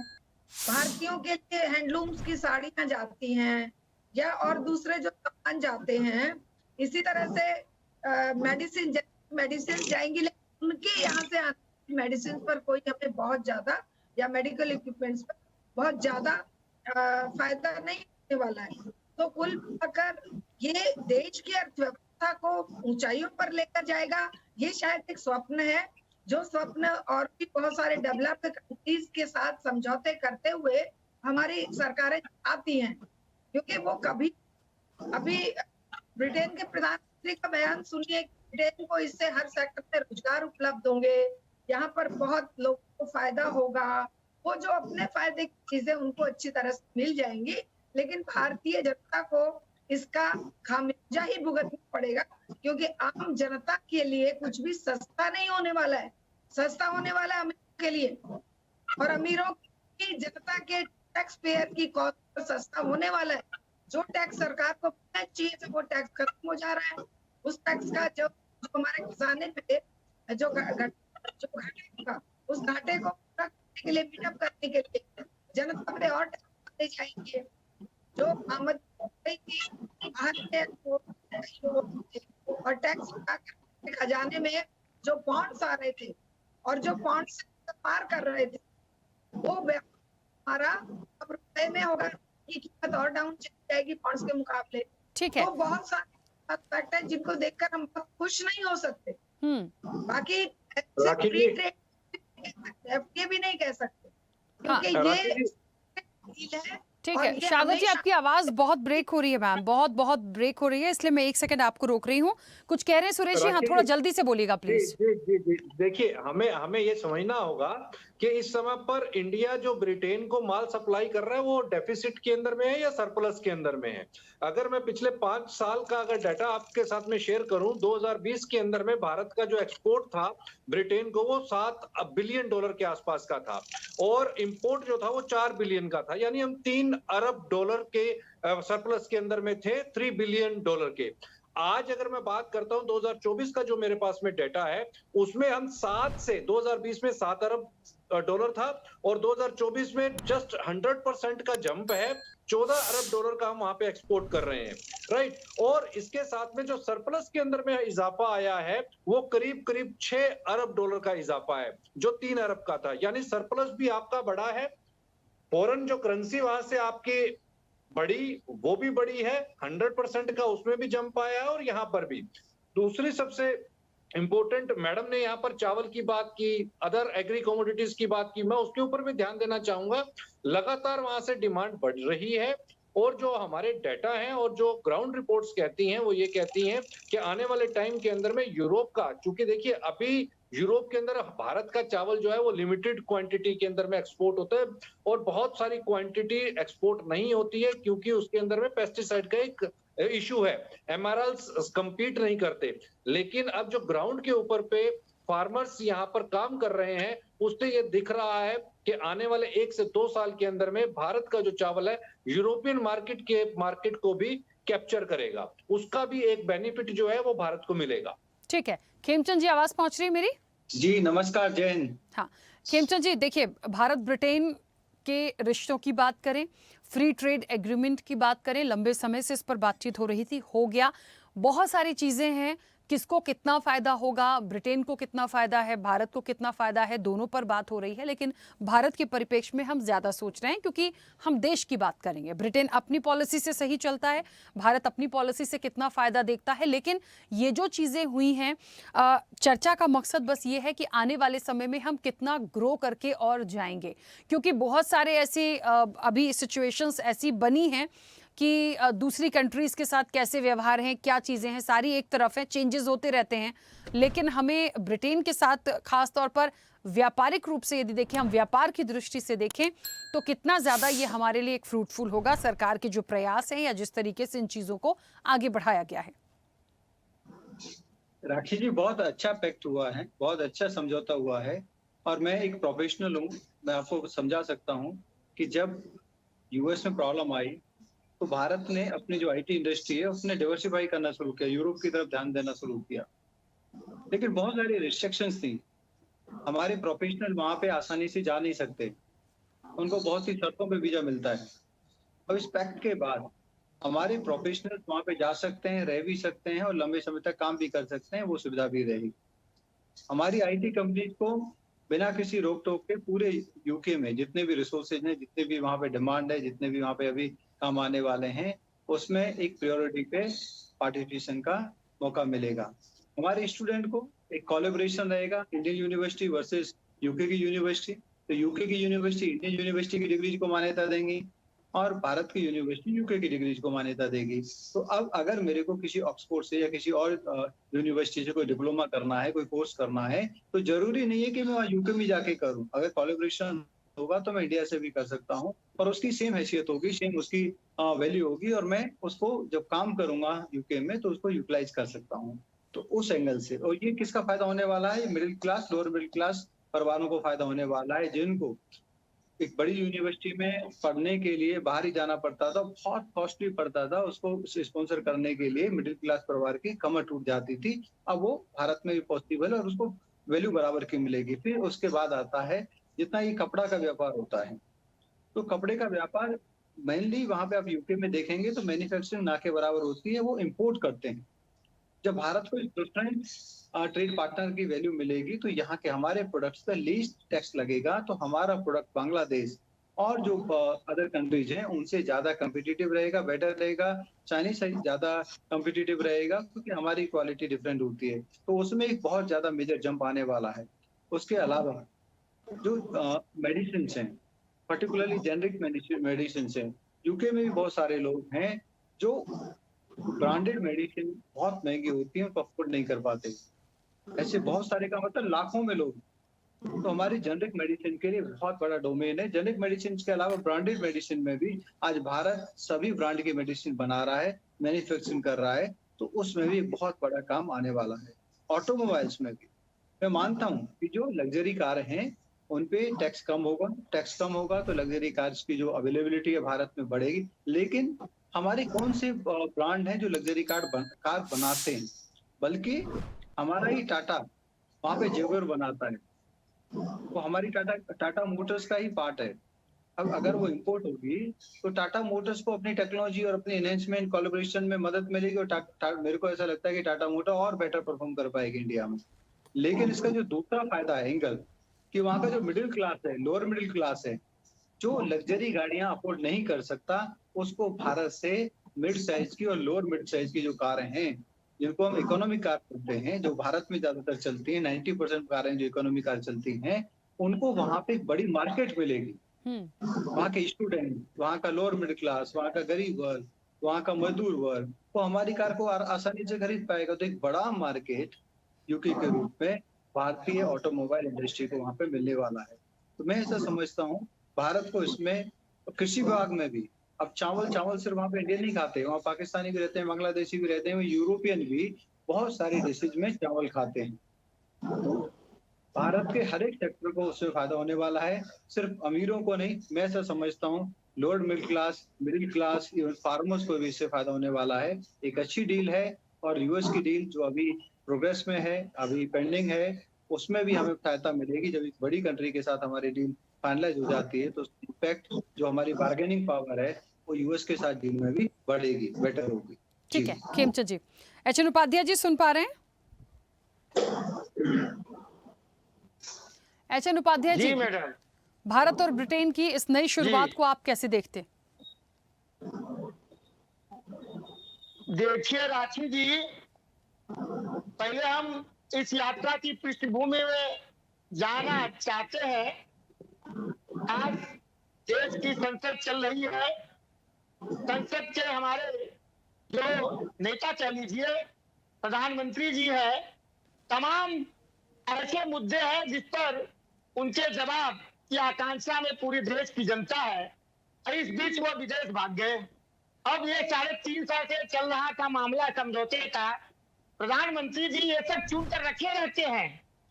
भारतीयों के लिए हैंडलूम्स की साड़ियां जाती हैं, या और दूसरे जो सामान जाते हैं, इसी तरह से मेडिसिन जाएंगी, लेकिन उनके यहाँ से आने मेडिसिन पर कोई हमें बहुत ज्यादा, या मेडिकल इक्विपमेंट्स पर बहुत ज्यादा फायदा नहीं होने वाला है। तो कुल मिलाकर ये देश की अर्थव्यवस्था को ऊंचाइयों पर लेकर जाएगा। ये शायद एक स्वप्न है, जो स्वप्न और भी बहुत सारे डेवलप्ड कंट्रीज के साथ समझौते करते हुए हमारी सरकारें आती हैं, क्योंकि वो कभी अभी ब्रिटेन के प्रधानमंत्री का बयान सुनिए, ब्रिटेन को इससे हर सेक्टर में रोजगार उपलब्ध होंगे, यहाँ पर बहुत लोगों को फायदा होगा, वो जो अपने फायदे की चीजें उनको अच्छी तरह से मिल जाएंगी, लेकिन भारतीय जनता को इसका खामियाजा ही भुगतना पड़ेगा, क्योंकि आम जनता के लिए कुछ भी सस्ता नहीं होने वाला है। सस्ता होने वाला है अमीरों के लिए, और अमीरों की जनता के टैक्स पेयर की कॉस्ट पर सस्ता होने वाला है। जो टैक्स सरकार को मिलना चाहिए था वो टैक्स खत्म हो जा रहा है। उस टैक्स का जो हमारे खजाने पे जो घाटे का, उस घाटे को पूरा करने के लिए, मीटअप करने के लिए जनता पे और टैक्स बढ़े जाएंगे। जो आमदनी थी बाहर से और टैक्स खजाने में जो बॉन्ड्स आ रहे थे और जो बॉन्ड्स पार कर रहे थे, वो हमारा अब रुपए में होगा, की कीमत और डाउन चली जाएगी बॉन्ड्स के मुकाबले। ठीक है। तो बहुत सारे फैक्टर हैं जिनको देखकर हम खुश नहीं हो सकते। बाकी फ्री ट्रेड एफटीए भी नहीं कह सकते, क्योंकि ये है। ठीक है शारदा जी, आपकी आवाज बहुत ब्रेक हो रही है मैम, बहुत ब्रेक हो रही है, इसलिए मैं एक सेकंड आपको रोक रही हूँ। कुछ कह रहे हैं सुरेश जी? हाँ, थोड़ा जल्दी से बोलिएगा प्लीज। जी। देखिए, हमें ये समझना होगा कि इस समय पर इंडिया जो ब्रिटेन को माल सप्लाई कर रहा है वो डेफिसिट के अंदर में है या सरप्लस के अंदर में है। अगर मैं पिछले 5 साल का अगर डाटा आपके साथ में शेयर करूं, 2020 के अंदर में भारत का जो एक्सपोर्ट था ब्रिटेन को वो $7 बिलियन के आसपास का था, और इंपोर्ट जो था वो $4 बिलियन का था। यानी हम $3 अरब के सरप्लस के अंदर में थे, $3 बिलियन के। आज अगर मैं बात करता हूं 2024 का जो मेरे पास में डेटा है, उसमें हम 7 से 2020 में $7 अरब था, और 2024 में जस्ट 100% का जंप है, $14 अरब का हम वहां पे एक्सपोर्ट कर रहे हैं, राइट। और इसके साथ में जो सरप्लस के अंदर में इजाफा आया है वो करीब $6 अरब का इजाफा है, जो 3 अरब का था। यानी सरप्लस भी आपका बड़ा है, फॉरेन जो करेंसी वहां से आपकी बड़ी वो भी बड़ी है, 100% का उसमें भी जंप आया है, और यहाँ पर भी। दूसरी सबसे इंपॉर्टेंट, मैडम ने यहाँ पर चावल की बात की, अदर एग्री कमोडिटीज की बात की, मैं उसके ऊपर भी ध्यान देना चाहूंगा। लगातार वहां से डिमांड बढ़ रही है, और जो हमारे डाटा हैं और जो ग्राउंड रिपोर्ट्स कहती हैं वो ये कहती हैं कि आने वाले टाइम के अंदर में यूरोप का, चूंकि देखिए अभी यूरोप के अंदर भारत का चावल जो है वो लिमिटेड क्वांटिटी के अंदर में एक्सपोर्ट होता है, और बहुत सारी क्वांटिटी एक्सपोर्ट नहीं होती है क्योंकि उसके अंदर में पेस्टिसाइड का एक इशू है, एमआरएल्स कंपीट नहीं करते। लेकिन अब जो ग्राउंड के ऊपर पे फार्मर्स यहाँ पर काम कर रहे हैं, उससे ये दिख रहा है कि आने वाले 1 से 2 साल के अंदर में भारत का जो चावल है यूरोपियन मार्केट को भी कैप्चर करेगा, उसका भी एक बेनिफिट जो है वो भारत को मिलेगा। ठीक है, खेमचंद जी आवाज पहुंच रही है मेरी? जी नमस्कार, जय हिंद। हाँ खेमचंद जी, देखिए भारत ब्रिटेन के रिश्तों की बात करें, फ्री ट्रेड एग्रीमेंट की बात करें, लंबे समय से इस पर बातचीत हो रही थी, हो गया, बहुत सारी चीजें हैं, किसको कितना फायदा होगा, ब्रिटेन को कितना फायदा है, भारत को कितना फायदा है, दोनों पर बात हो रही है। लेकिन भारत के परिप्रेक्ष्य में हम ज्यादा सोच रहे हैं क्योंकि हम देश की बात करेंगे। ब्रिटेन अपनी पॉलिसी से सही चलता है, भारत अपनी पॉलिसी से कितना फायदा देखता है। लेकिन ये जो चीजें हुई हैं, चर्चा का मकसद बस ये है कि आने वाले समय में हम कितना ग्रो करके और जाएंगे, क्योंकि बहुत सारे ऐसे अभी सिचुएशंस ऐसी बनी हैं कि दूसरी कंट्रीज़ के साथ कैसे व्यवहार हैं, क्या चीज़ें हैं, सारी एक तरफ है, चेंजेस होते रहते हैं। लेकिन हमें ब्रिटेन के साथ खास तौर पर व्यापारिक रूप से यदि देखें, हम व्यापार की दृष्टि से देखें तो कितना ज़्यादा ये हमारे लिए एक फ्रूटफुल होगा, सरकार के जो प्रयास हैं या जिस तरीके से इन चीज़ों को आगे बढ़ाया गया है। राखी जी, बहुत अच्छा पैक्ट हुआ है, बहुत अच्छा समझौता हुआ है, और मैं एक प्रोफेशनल हूँ, मैं आपको समझा सकता हूँ कि जब यूएस में प्रॉब्लम आई तो भारत ने अपनी जो आईटी इंडस्ट्री है उसने डिवर्सिफाई करना शुरू किया, यूरोप की तरफ ध्यान देना शुरू किया। लेकिन बहुत सारी रिस्ट्रिक्शंस थी, हमारे प्रोफेशनल वहां पे आसानी से जा नहीं सकते, उनको बहुत सी शर्तों पे वीजा मिलता है। अब इस पैक्ट के बाद हमारे प्रोफेशनल वहां पे जा सकते हैं, रह भी सकते हैं और लंबे समय तक काम भी कर सकते हैं, वो सुविधा भी रहेगी। हमारी आईटी कंपनीज को बिना किसी रोक टोक के पूरे यूके में जितने भी रिसोर्सेज हैं, जितने भी वहां पे डिमांड है, जितने भी वहां पे अभी काम आने वाले हैं, उसमें एक प्रायोरिटी पे पार्टिसिपेशन का मौका मिलेगा। हमारे स्टूडेंट को एक कोलैबोरेशन रहेगा, इंडियन यूनिवर्सिटी वर्सेस यूके की यूनिवर्सिटी। तो यूके की यूनिवर्सिटी इंडियन यूनिवर्सिटी की डिग्रीज को मान्यता देंगी और भारत की यूनिवर्सिटी यूके की डिग्रीज को मान्यता देगी। तो अब अगर मेरे को किसी ऑक्सफोर्ड से या किसी और यूनिवर्सिटी से कोई डिप्लोमा करना है, कोई कोर्स करना है, तो जरूरी नहीं है कि मैं वहाँ यूके में जाके करूँ। अगर कोलैबोरेशन होगा तो मैं इंडिया से भी कर सकता हूँ और उसकी सेम हैसियत होगी, सेम उसकी वैल्यू होगी और मैं उसको जब काम करूंगा यूके में तो उसको यूटिलाइज कर सकता हूँ। तो उस एंगल से, और ये किसका फायदा होने वाला है? Middle class, lower middle class परिवारों को फायदा होने वाला है, जिनको एक बड़ी यूनिवर्सिटी में पढ़ने के लिए बाहर ही जाना पड़ता था, बहुत कॉस्टली पड़ता था, उसको स्पॉन्सर करने के लिए मिडिल क्लास परिवार की कमर टूट जाती थी। अब वो भारत में भी पॉसिबल है और उसको वैल्यू बराबर की मिलेगी। फिर उसके बाद आता है जितना ये कपड़ा का व्यापार होता है, तो कपड़े का व्यापार मेनली वहां पे आप यूके में देखेंगे तो मैन्युफैक्चरिंग ना के बराबर होती है, वो इम्पोर्ट करते हैं। जब भारत को प्रेफरेंस ट्रेड पार्टनर की वैल्यू मिलेगी तो यहाँ के हमारे प्रोडक्ट्स पे लीस्ट टैक्स लगेगा, तो हमारा प्रोडक्ट बांग्लादेश और जो अदर कंट्रीज हैं उनसे ज्यादा कम्पिटिटिव रहेगा, बेटर रहेगा। चाइनीज से ज्यादा कम्पिटिटिव रहेगा क्योंकि हमारी क्वालिटी डिफरेंट होती है, तो उसमें एक बहुत ज्यादा मेजर जंप आने वाला है। उसके अलावा जो मेडिसिन हैं, पर्टिकुलरली जेनरिक मेडिसिन हैं, यूके में भी बहुत सारे लोग हैं जो ब्रांडेड मेडिसिन बहुत महंगी होती है, उनको अफोर्ड नहीं कर पाते। ऐसे बहुत सारे का मतलब लाखों में लोग, तो हमारी जेनरिक मेडिसिन के लिए बहुत बड़ा डोमेन है। जेनरिक मेडिसिन के अलावा ब्रांडेड मेडिसिन में भी आज भारत सभी ब्रांड की मेडिसिन बना रहा है, मैन्युफैक्चरिंग कर रहा है, तो उसमें भी बहुत बड़ा काम आने वाला है। ऑटोमोबाइल्स में भी मैं मानता हूँ कि जो लग्जरी कार हैं उन पे टैक्स कम होगा, टैक्स कम होगा तो लग्जरी कार्स की जो अवेलेबिलिटी है भारत में बढ़ेगी। लेकिन हमारे कौन से ब्रांड हैं जो लग्जरी कार बनाते हैं? बल्कि हमारा ही टाटा वहां पे जेगुआर बनाता है, वो हमारी टाटा मोटर्स का ही पार्ट है। अब अगर वो इंपोर्ट होगी तो टाटा मोटर्स को अपनी टेक्नोलॉजी और अपनी एनहेंसमेंट कोलैबोरेशन में मदद मिलेगी और मेरे को ऐसा लगता है कि टाटा मोटर और बेटर परफॉर्म कर पाएगी इंडिया में। लेकिन इसका जो दूसरा फायदा है एंगल, कि वहां का जो मिडिल क्लास है, लोअर मिडिल क्लास है, जो लग्जरी गाड़ियां अफोर्ड नहीं कर सकता, उसको भारत से मिड साइज की और लोअर मिड साइज की जो कारें हैं, जिनको हम इकोनॉमिक कार कहते हैं, जो भारत में ज्यादातर चलती हैं, 90% कारें जो इकोनॉमी कार चलती हैं, उनको वहां पे एक बड़ी मार्केट मिलेगी। वहाँ के स्टूडेंट, वहाँ का लोअर मिडिल क्लास, वहाँ का गरीब वर्ग, वहाँ का मजदूर वर्ग, वो हमारी कार को आसानी से खरीद पाएगा। तो एक बड़ा मार्केट यूके के रूप में भारतीय ऑटोमोबाइल इंडस्ट्री को वहां पे मिलने वाला है। तो मैं ऐसा समझता हूँ भारत को इसमें, कृषि विभाग में भी, अब चावल सिर्फ वहां पे इंडियन नहीं खाते, वहाँ पाकिस्तानी भी रहते हैं, बांग्लादेशी भी रहते हैं, यूरोपियन भी बहुत सारी डिशेज में चावल खाते हैं। तो भारत के हर एक सेक्टर को उससे फायदा होने वाला है, सिर्फ अमीरों को नहीं। मैं ऐसा समझता हूँ lower middle class even farmers को भी इससे फायदा होने वाला है। एक अच्छी डील है, और यूएस की डील जो अभी प्रोग्रेस में है, अभी पेंडिंग है, उसमें भी हमें सहायता मिलेगी। जब एक बड़ी कंट्री के साथ हमारी डील फाइनलाइज हो जाती है तो इम्पैक्ट जो हमारी बार्गेनिंग पावर है वो यूएस के साथ डील में भी बढ़ेगी, बेटर होगी। ठीक है खेमचंद जी। एचएन उपाध्याय जी सुन पा रहे हैं? एचएन उपाध्याय जी, मैडम, भारत और ब्रिटेन की इस नई शुरुआत को आप कैसे देखते हैं? देखिए राखी जी, पहले हम इस यात्रा की पृष्ठभूमि में जाना चाहते हैं। आज देश की संसद चल रही है, संसद के हमारे जो नेता कह लीजिए, प्रधानमंत्री जी है, तमाम ऐसे मुद्दे हैं जिस पर उनके जवाब की आकांक्षा में पूरे देश की जनता है, और इस बीच वो विदेश भाग गए। अब ये 3.5 साल से चल रहा था मामला समझौते का, प्रधानमंत्री जी ये सब चुन कर रखे रहते हैं।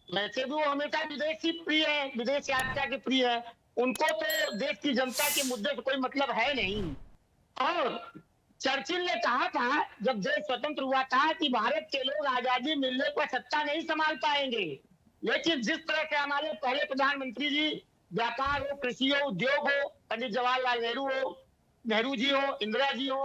वैसे भी वो हमेशा विदेशी प्रिय है, विदेश यात्रा के प्रिय है, उनको तो देश की जनता के मुद्दे से कोई मतलब है नहीं। और चर्चिल ने कहा था जब देश स्वतंत्र हुआ था कि भारत के लोग आजादी मिलने पर सत्ता नहीं संभाल पाएंगे, लेकिन जिस तरह से हमारे पहले प्रधानमंत्री जी, व्यापार हो, कृषि हो, उद्योग हो, पंडित जवाहरलाल नेहरू जी हो, इंदिरा जी हो,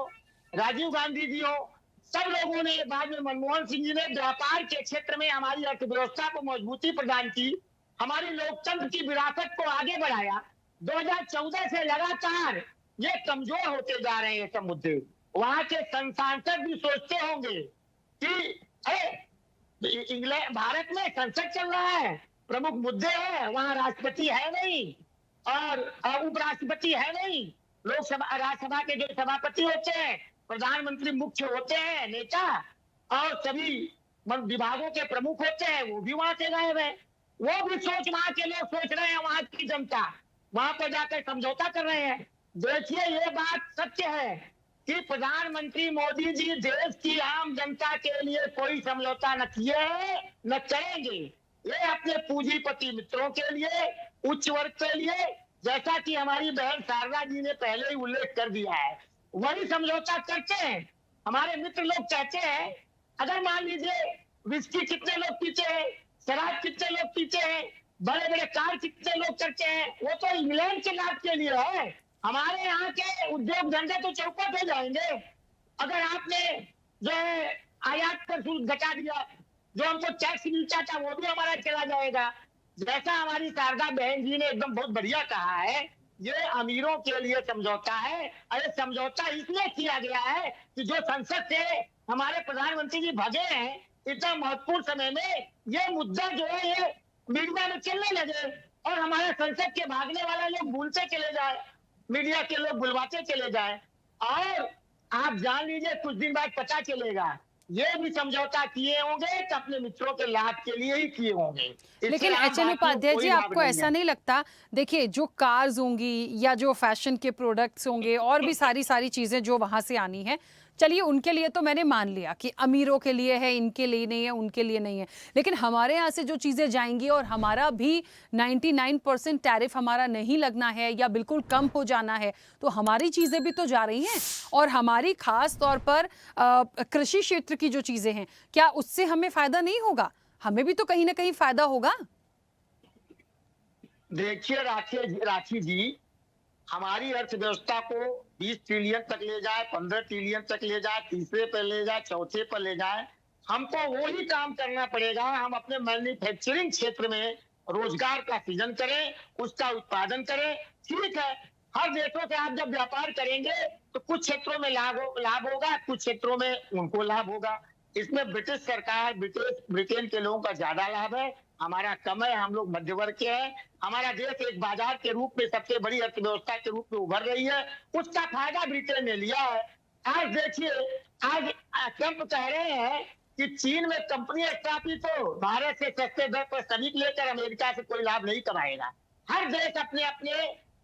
राजीव गांधी जी हो, सब लोगों ने, बाद में मनमोहन सिंह जी ने व्यापार के क्षेत्र में हमारी अर्थव्यवस्था को मजबूती प्रदान की, हमारी लोकतंत्र की विरासत को आगे बढ़ाया। 2014 से लगातार ये कमजोर होते जा रहे हैं सब मुद्दे। वहां के सांसद भी सोचते होंगे कि इंग्लैंड, भारत में संसद चल रहा है, प्रमुख मुद्दे हैं, वहां राष्ट्रपति है नहीं और उपराष्ट्रपति है नहीं, लोकसभा राज्यसभा के जो सभापति होते हैं, प्रधानमंत्री मुख्य होते हैं नेता, और सभी विभागों के प्रमुख होते हैं, वो भी वहां से गायब है। वो भी वहां के लोग सोच रहे हैं, वहां की जनता वहां पर जाकर समझौता कर रहे हैं। देखिए, ये बात सत्य है कि प्रधानमंत्री मोदी जी देश की आम जनता के लिए कोई समझौता न किए हैं न करेंगे। ये अपने पूंजीपति मित्रों के लिए, उच्च वर्ग के लिए, जैसा कि हमारी बहन शारदा जी ने पहले ही उल्लेख कर दिया है, वही समझौता करते हैं। हमारे मित्र लोग कहते हैं, अगर मान लीजिए विस्की कितने लोग पीते हैं, शराब कितने लोग पीते हैं, बड़े बड़े कार कितने लोग करते हैं, वो तो इंग्लैंड के लाभ के लिए है। हमारे यहाँ के उद्योग धंधे तो चौपट हो जाएंगे अगर आपने जो है आयात पर शुल्क घटा दिया, जो हमको टैक्स मिलता था वो भी हमारा चला जाएगा। जैसा हमारी शारदा बहन जी ने एकदम बहुत बढ़िया कहा है, ये अमीरों के लिए समझौता है। अरे समझौता इसलिए किया गया है कि जो संसद से हमारे प्रधानमंत्री जी भगे हैं इतना महत्वपूर्ण समय में, ये मुद्दा जो है ये मीडिया में चलने लगे और हमारे संसद के भागने वाले लोग भूलते चले जाए, मीडिया के लोग बुलवाते चले जाए, और आप जान लीजिए कुछ दिन बाद पता चलेगा ये भी समझौता किए होंगे तो अपने मित्रों के लाभ के लिए ही किए होंगे। लेकिन एचएन उपाध्याय जी, आपको ऐसा नहीं लगता, देखिए जो कार्स होंगी या जो फैशन के प्रोडक्ट्स होंगे और भी सारी चीजें जो वहां से आनी है, चलिए उनके लिए तो मैंने मान लिया कि अमीरों के लिए है, इनके लिए नहीं है, उनके लिए नहीं है, लेकिन हमारे यहाँ से जो चीज़ें जाएंगी और हमारा भी 99% टैरिफ हमारा नहीं लगना है या बिल्कुल कम हो जाना है, तो हमारी चीज़ें भी तो जा रही हैं। और हमारी खास तौर पर कृषि क्षेत्र की जो चीज़ें हैं, क्या उससे हमें फ़ायदा नहीं होगा? हमें भी तो कहीं ना कहीं फ़ायदा होगा। देखिए राखी जी, हमारी अर्थव्यवस्था को 20 ट्रिलियन तक ले जाए, 15 ट्रिलियन तक ले जाए, तीसरे पर ले जाए, चौथे पर ले जाए, हमको वो ही काम करना पड़ेगा। हम अपने मैन्युफैक्चरिंग क्षेत्र में रोजगार का सृजन करें, उसका उत्पादन करें। ठीक है, हर देशों से आप जब व्यापार करेंगे तो कुछ क्षेत्रों में लाभ होगा, कुछ क्षेत्रों में उनको लाभ होगा। इसमें ब्रिटिश सरकार, ब्रिटेन के लोगों का ज्यादा लाभ है, हमारा कम है। हम लोग मध्य वर्ग के हैं। हमारा देश एक बाजार के रूप में सबसे बड़ी अर्थव्यवस्था के रूप में उभर रही है, उसका फायदा ब्रिटेन ने लिया है। आज देखिए, आज ट्रंप कह रहे हैं कि चीन में कंपनी स्थापित हो, भारत से सस्ते दर पर श्रमिक लेकर अमेरिका से कोई लाभ नहीं कमाएगा। हर देश अपने अपने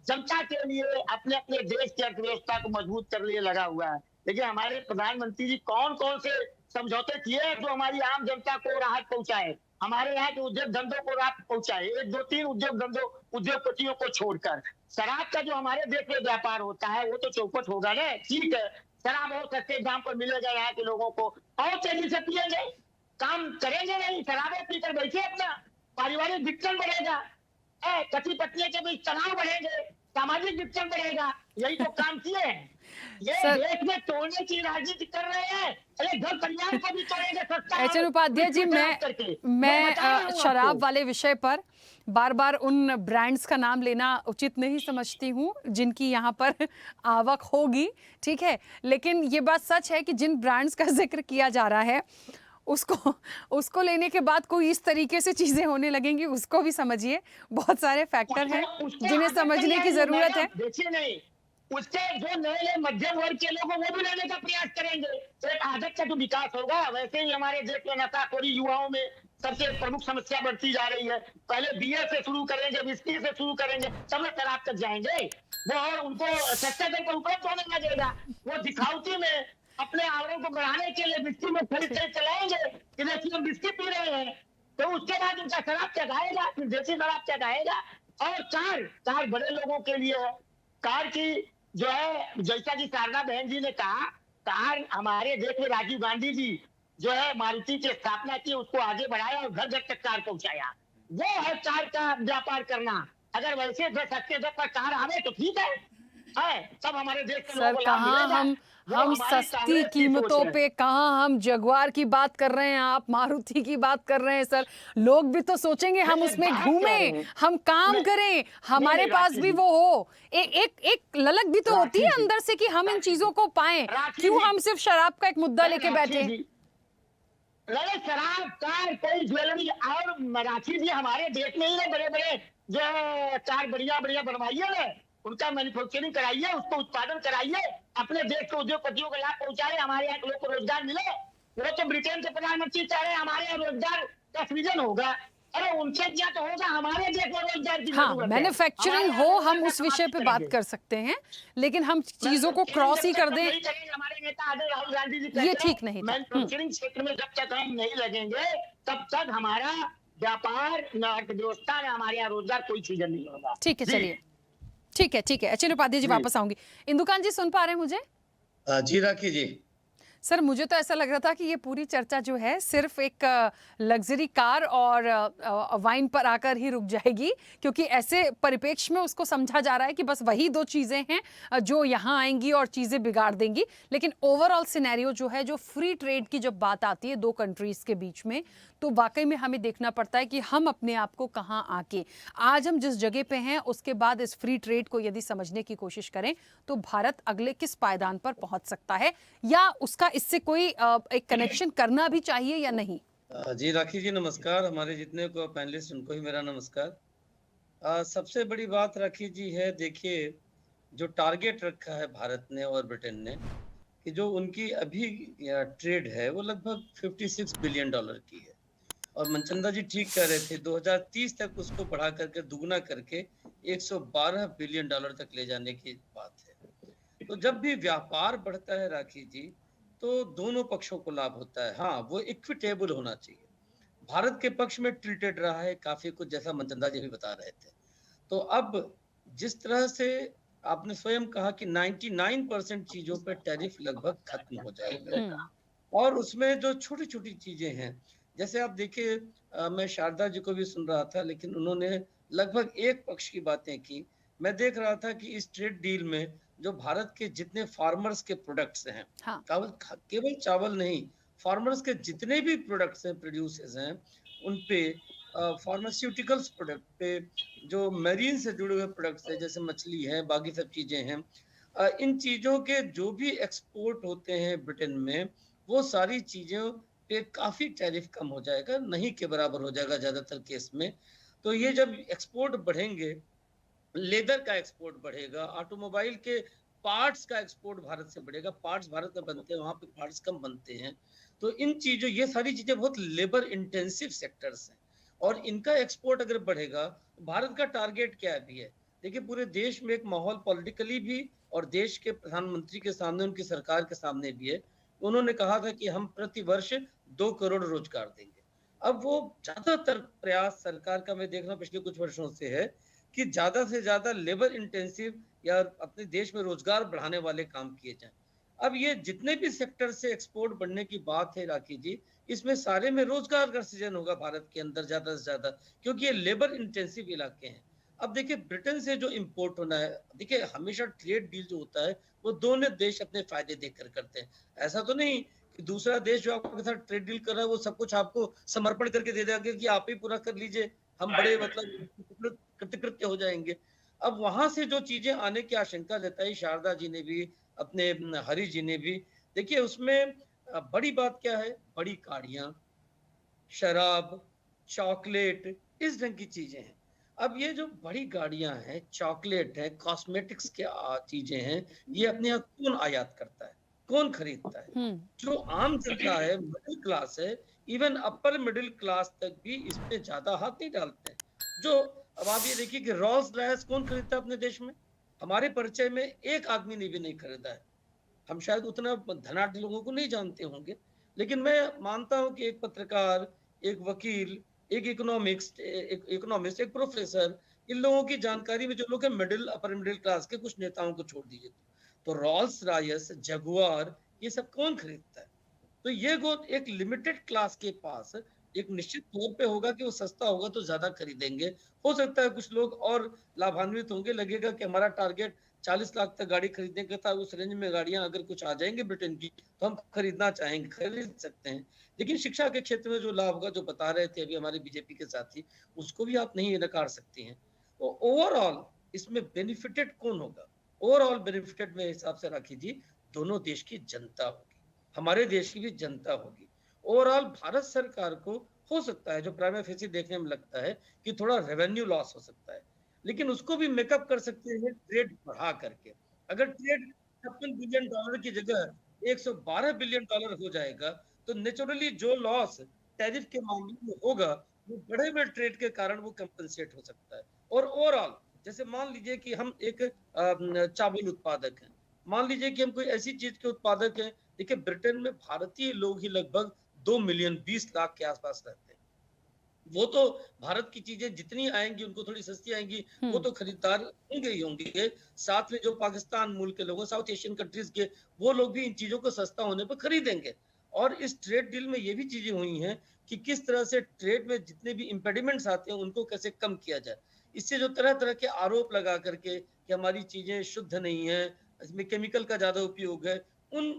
जनता के लिए, अपने अपने देश की अर्थव्यवस्था को मजबूत करने लिए लगा हुआ है। लेकिन हमारे प्रधानमंत्री जी कौन कौन से समझौते किए जो हमारी आम जनता को राहत पहुंचाए, हमारे यहाँ के उद्योग धंधों को राहत पहुंचाए, 1, 2, 3 उद्योगपतियों को छोड़कर। शराब का जो हमारे देश में व्यापार होता है वो तो चौपट होगा ना। ठीक है, शराब बहुत सस्ते दाम पर मिलेगा यहाँ के लोगों को, और तेजी से पिएंगे, काम करेंगे नहीं, शराबें पीकर बैठे अपना, पारिवारिक विघटन बढ़ेगा, पति पत्नी के बीच तनाव बढ़ेंगे, सामाजिक विघटन बढ़ेगा। यही तो काम किए हैं। ये देश में तोड़ने की राजनीति कर रहे हैं। अरे घर परिवार को भी तोड़ेंगे सस्ता। एचएन उपाध्याय जी, मैं शराब वाले विषय पर बार बार उन ब्रांड्स का नाम लेना उचित नहीं समझती हूँ जिनकी यहाँ पर आवक होगी, ठीक है, लेकिन ये बात सच है कि जिन ब्रांड्स का जिक्र किया जा रहा है उसको लेने के बाद कोई इस तरीके से चीजें होने लगेंगी, उसको भी समझिए। बहुत सारे फैक्टर हैं जिन्हें समझने की जरूरत है। देखिए, नहीं उसके जो नए मध्यम वर्ग के लोग वो भी लेने का प्रयास करेंगे, तो एक आदत का तो विकास होगा। वैसे ही हमारे देश में नशाखोरी युवाओं में सबसे प्रमुख समस्या बढ़ती जा रही है। पहले बियर से शुरू करेंगे, विस्की से शुरू करेंगे, तब में शराब तक जाएंगे वो, और उनको सस्ते दर पर उपलब्ध होने लगेगा। वो दिखावटी में अपने आवरण को बढ़ाने के लिए विस्की में खरीद चलाएंगे कि देखिए हम विस्की पी रहे हैं, तो उसके बाद उनका शराब तक आएगा, फिर देसी शराब तक आएगा। और कार बड़े लोगों के लिए है। कार की जो है, जैसा कि शारदा बहन जी ने कहा, कार हमारे देश में राजीव गांधी जी जो है मारुति की स्थापना की, उसको आगे बढ़ाया और घर घर तक कार पहुंचाया। वो है कार का व्यापार करना। अगर वैसे सस्ते दर पर कार आवे तो ठीक है, तब हमारे देश के लोगों को लाभ मिलेगा। हम सस्ती कीमतों पे कहाँ हम जगुआर की बात कर रहे हैं, आप मारुति की बात कर रहे हैं सर। लोग भी तो सोचेंगे हम उसमें घूमें, हम काम करें, हमारे पास भी वो हो। एक ललक भी तो होती है अंदर से कि हम इन चीजों को पाएं। क्यों हम सिर्फ शराब का एक मुद्दा लेके बैठे? शराब, कार, कोई ज्वेलरी, और राखी जी हमारे देश में ही ना बड़े बड़े जो कार बढ़िया बनवाइए ना, उनका मैन्युफैक्चरिंग कराइए, उसको उत्पादन कराइए, अपने देश के उद्योगपतियों को लाभ पहुंचाए, हमारे यहाँ के लोग को रोजगार मिले। वो तो ब्रिटेन के प्रधानमंत्री चाह रहे हैं हमारे यहाँ रोजगार का सृजन होगा। अरे उनसे क्या तो होगा, हमारे देखो रोजगार की हाँ, जरूरत है। मैन्युफैक्चरिंग हमारे हो, यहाँ हम रोजगार उस का विषय पे बात करेंगे। कर सकते हैं, लेकिन हम चीजों को क्रॉस ही कर दें, नहीं करेंगे। हमारे नेता आदरणीय राहुल गांधी जी ये कहते हैं, ठीक नहीं था। मैन्युफैक्चरिंग क्षेत्र में जब तक हम नहीं लगेंगे तब तक हमारा व्यापार न अर्थव्यवस्था न हमारे यहाँ रोजगार कोई चीज नहीं होगा। ठीक है, जी। चलिए, ठीक है, चलिए उपाध्याय जी जी। वापस आऊंगी। इंदुकांत जी सुन पा रहे हैं मुझे? जी राखी जी। सर, मुझे तो ऐसा लग रहा था कि ये पूरी चर्चा जो है सिर्फ एक लग्जरी कार और वाइन पर आकर ही रुक जाएगी, क्योंकि ऐसे परिप्रेक्ष्य में उसको समझा जा रहा है कि बस वही दो चीज़ें हैं जो यहाँ आएंगी और चीज़ें बिगाड़ देंगी। लेकिन ओवरऑल सिनेरियो जो है, जो फ्री ट्रेड की जब बात आती है दो कंट्रीज़ के बीच में, तो वाकई में हमें देखना पड़ता है कि हम अपने आप को कहाँ आके, आज हम जिस जगह पे हैं उसके बाद इस फ्री ट्रेड को यदि समझने की कोशिश करें तो भारत अगले किस पायदान पर पहुंच सकता है, या उसका इससे कोई एक कनेक्शन करना भी चाहिए या नहीं? जी राखी जी नमस्कार। हमारे जितने को पैनलिस्ट उनको भी मेरा नमस्कार। सबसे बड़ी बात राखी जी है, देखिए जो टारगेट रखा है भारत ने और ब्रिटेन ने कि जो उनकी अभी ट्रेड है वो लगभग 56 बिलियन डॉलर की है, और मनचंदा जी ठीक कह रहे थे 2030 तक उसको बढ़ा करके दुगना करके 112 बिलियन डॉलर तक ले जाने की बात है। तो जब भी व्यापार बढ़ता है राखी जी, तो दोनों पक्षों को लाभ होता है। हाँ, वो इक्विटेबल होना चाहिए। भारत के पक्ष में टिल्टेड रहा है काफी कुछ, जैसा मनचंदा जी भी बता रहे थे। तो अब जिस तरह से आपने स्वयं कहा कि 99% चीजों पे टैरिफ लगभग खत्म हो जाएगा, और उसमें जो छोटी छोटी चीजें हैं, जैसे आप देखिए, मैं शारदा जी को भी सुन रहा था, लेकिन उन्होंने लगभग एक पक्ष की बातें की। मैं देख रहा था कि इस ट्रेड डील में जो भारत के जितने फार्मर्स के प्रोडक्ट्स हैं, हाँ। केवल चावल नहीं, फार्मर्स के जितने भी प्रोडक्ट्स हैं, प्रोड्यूसर्स हैं, उन पे फार्मास्यूटिकल्स प्रोडक्ट पे, जो मेरीन से जुड़े हुए प्रोडक्ट्स हैं, जैसे मछली है, बाकी सब चीजें हैं, इन चीजों के जो भी एक्सपोर्ट होते हैं ब्रिटेन में, वो सारी चीजों पे काफी टैरिफ कम हो जाएगा, नहीं के बराबर हो जाएगा ज्यादातर केस में। तो ये जब एक्सपोर्ट बढ़ेंगे, लेदर का एक्सपोर्ट बढ़ेगा, ऑटोमोबाइल के पार्ट्स का एक्सपोर्ट भारत से बढ़ेगा, पार्ट्स भारत में बनते हैं, वहां पे पार्ट्स कम बनते हैं। तो इन चीजों, ये सारी चीजें बहुत लेबर इंटेंसिव सेक्टर्स हैं, और इनका एक्सपोर्ट अगर बढ़ेगा, भारत का टारगेट क्या भी है? देखिए, पूरे देश में एक माहौल पॉलिटिकली भी और देश के प्रधानमंत्री के सामने, उनकी सरकार के सामने भी है। उन्होंने कहा था कि हम प्रति वर्ष 2 करोड़ रोजगार देंगे। अब वो ज्यादातर प्रयास सरकार का मैं देख रहा हूँ पिछले कुछ वर्षों से है कि ज्यादा से ज्यादा लेबर इंटेंसिव या अपने देश में रोजगार बढ़ाने वाले काम किए जाएं। अब ये जितने भी सेक्टर से एक्सपोर्ट बढ़ने की बात है राखी जी, इसमें सारे में रोजगार का सृजन होगा भारत के अंदर ज्यादा से ज्यादा, क्योंकि ये लेबर इंटेंसिव इलाके हैं। अब देखिए, ब्रिटेन से जो इंपोर्ट होना है, देखिए हमेशा ट्रेड डील जो होता है वो दोनों देश अपने फायदे देखकर करते हैं। ऐसा तो नहीं कि दूसरा देश जो आपके साथ ट्रेड डील कर रहा है वो सब कुछ आपको समर्पण करके दे देगा कि आप ही पूरा कर लीजिए, हम बड़े मतलब कृतकृत्य हो जाएंगे। अब वहां से जो चीजें आने की आशंका जताई शारदा जी ने भी, अपने हरि जी ने भी, देखिए उसमें बड़ी बात क्या है, बड़ी गाड़ियां, शराब, चॉकलेट, इस ढंग की चीजें हैं। अब ये जो बड़ी गाड़ियां हैं, चॉकलेट है, कॉस्मेटिक्स के चीजें हैं, ये अपने यहाँ कौन आयात करता है, कौन खरीदता है? जो आम जनता है, मिडिल क्लास है, इवन अपर मिडिल क्लास तक भी इस पे ज्यादा हाथ नहीं डालते हैं। जो अब आप ये देखिए कि रोल्स रॉयस कौन खरीदता है अपने देश में? हमारे परिचय में एक आदमी ने भी नहीं खरीदा है। हम शायद उतना धनाढ़ लोगों को नहीं जानते होंगे, लेकिन मैं मानता हूं कि एक पत्रकार, एक वकील, एक इकोनॉमिस्ट, एक प्रोफेसर, इन लोगों की जानकारी में जो लोग हैं मिडिल अपर मिडिल क्लास के, कुछ नेताओं को छोड़ दीजिए तो रोल्स रॉयस, जगुआर, ये सब कौन खरीदता है? तो ये एक लिमिटेड क्लास के पास एक निश्चित तौर पे होगा कि वो सस्ता होगा तो ज्यादा खरीदेंगे। हो सकता है कुछ लोग और लाभान्वित होंगे, लगेगा कि हमारा टारगेट 40 लाख तक गाड़ी खरीदने का था, उस रेंज में गाड़ियां अगर कुछ आ जाएंगे ब्रिटेन की तो हम खरीदना चाहेंगे, खरीद सकते हैं। लेकिन शिक्षा के क्षेत्र में जो लाभ होगा, जो बता रहे थे अभी हमारे बीजेपी के साथी, उसको भी आप नहीं नकार सकती हैं। तो ओवरऑल इसमें बेनिफिटेड कौन होगा? ओवरऑल बेनिफिटेड मेरे हिसाब से राखी जी दोनों देश की जनता होगी, हमारे देश की भी जनता होगी। ओवरऑल भारत सरकार को हो सकता है, जो प्राइमा फेसी देखने में लगता है कि थोड़ा रेवेन्यू लॉस हो सकता है, लेकिन उसको भी मेकअप कर सकते हैं ट्रेड बढ़ा करके। अगर ट्रेड 56 बिलियन डॉलर की जगह 112 बिलियन डॉलर हो जाएगा, तो नेचुरली जो लॉस टैरिफ के मामले में होगा वो बढ़े हुए ट्रेड के कारण वो कंपनसेट हो सकता है। और ओवरऑल जैसे मान लीजिए कि हम एक चावल उत्पादक हैं, मान लीजिए कि हम कोई ऐसी चीज के उत्पादक हैं, देखिए ब्रिटेन में भारतीय लोग ही लगभग 2 मिलियन 20 लाख के आसपास रहते हैं। वो तो भारत की चीजें जितनी आएंगी उनको थोड़ी सस्ती आएंगी, वो तो खरीदार होंगे ही होंगे। साथ में जो पाकिस्तान मूल के लोग, साउथ एशियन कंट्रीज के, वो लोग भी इन चीजों को सस्ता होने पर खरीदेंगे। और इस ट्रेड डील में ये भी चीजें हुई हैं कि किस तरह से ट्रेड में जितने भी इम्पेडिमेंट्स आते हैं उनको कैसे कम किया जाए। इससे जो तरह तरह के आरोप लगा करके कि हमारी चीजें शुद्ध नहीं है, इसमें केमिकल का ज्यादा उपयोग है, उन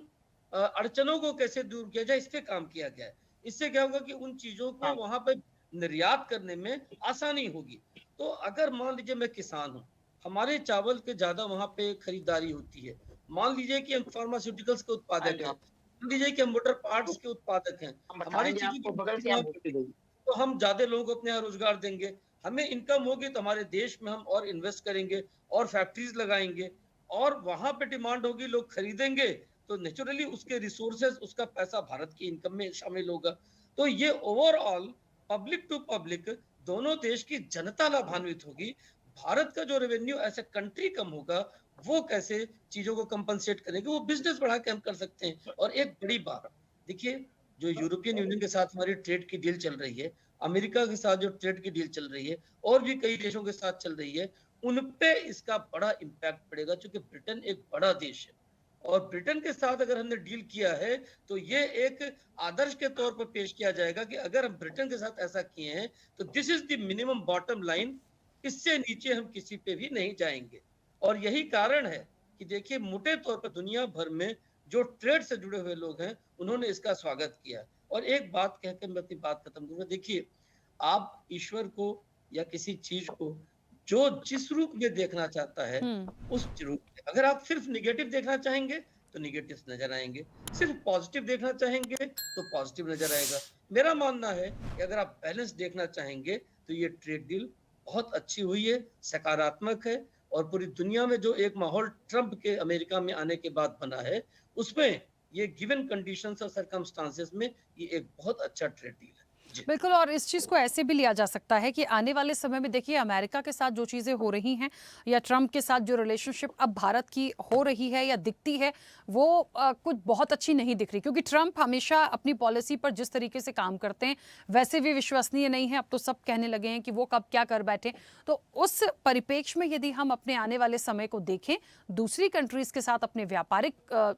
अड़चनों को कैसे दूर किया जाए, इस पे काम किया गया है। इससे क्या होगा कि उन चीजों को वहां पे निर्यात करने में आसानी होगी। तो अगर मान लीजिए मैं किसान हूँ, हमारे चावल के ज्यादा वहां पे खरीदारी होती है, मान लीजिए कि हम फार्मास्यूटिकल्स के उत्पादक हैं, मान लीजिए कि हम मोटर पार्ट्स के उत्पादक हैं, हमारी चीजें तो हम ज्यादा लोगों को अपने यहाँ रोजगार देंगे, हमें इनकम होगी तो हमारे देश में हम और इन्वेस्ट करेंगे और फैक्ट्रीज लगाएंगे और वहां पे डिमांड होगी, लोग खरीदेंगे तो नेचुरली उसके रिसोर्सेज, उसका पैसा भारत की इनकम में शामिल होगा। तो ये ओवरऑल पब्लिक टू पब्लिक दोनों देश की जनता लाभान्वित होगी। भारत का जो रेवेन्यू एज ए कंट्री कम होगा, वो कैसे चीजों को कंपनसेट करेंगे, वो बिजनेस बढ़ा के हम कर सकते हैं। और एक बड़ी बात देखिए, जो यूरोपियन यूनियन के साथ हमारी ट्रेड की डील चल रही है, अमेरिका के साथ जो ट्रेड की डील चल रही है और भी कई देशों के साथ चल रही है, उन पे इसका बड़ा इम्पैक्ट पड़ेगा, क्योंकि ब्रिटेन एक बड़ा देश है और ब्रिटेन के साथ अगर हमने डील किया है तो ये एक आदर्श के तौर पर पेश किया जाएगा कि अगर हम ब्रिटेन के साथ ऐसा किए हैं तो this is the minimum bottom line, इससे नीचे हम किसी पे भी नहीं जाएंगे। और यही कारण है कि देखिए मोटे तौर पर दुनिया भर में जो ट्रेड से जुड़े हुए लोग हैं उन्होंने इसका स्वागत किया। और एक बात कहकर मैं अपनी बात खत्म करूंगा, देखिए आप ईश्वर को या किसी चीज को जो जिस रूप में देखना चाहता है उस रूप में, अगर आप सिर्फ निगेटिव देखना चाहेंगे तो निगेटिव नजर आएंगे, सिर्फ पॉजिटिव देखना चाहेंगे तो पॉजिटिव नजर आएगा। मेरा मानना है कि अगर आप बैलेंस देखना चाहेंगे तो ये ट्रेड डील बहुत अच्छी हुई है, सकारात्मक है और पूरी दुनिया में जो एक माहौल ट्रंप के अमेरिका में आने के बाद बना है, उसमें ये गिवन कंडीशंस और सर्कमस्टांसेस में ये एक बहुत अच्छा ट्रेड डील है। बिल्कुल, और इस चीज़ को ऐसे भी लिया जा सकता है कि आने वाले समय में देखिए अमेरिका के साथ जो चीज़ें हो रही हैं या ट्रंप के साथ जो रिलेशनशिप अब भारत की हो रही है या दिखती है, वो कुछ बहुत अच्छी नहीं दिख रही, क्योंकि ट्रंप हमेशा अपनी पॉलिसी पर जिस तरीके से काम करते हैं वैसे भी विश्वसनीय नहीं है। अब तो सब कहने लगे हैं कि वो कब क्या कर बैठे। तो उस परिप्रेक्ष्य में यदि हम अपने आने वाले समय को देखें, दूसरी कंट्रीज़ के साथ अपने व्यापारिक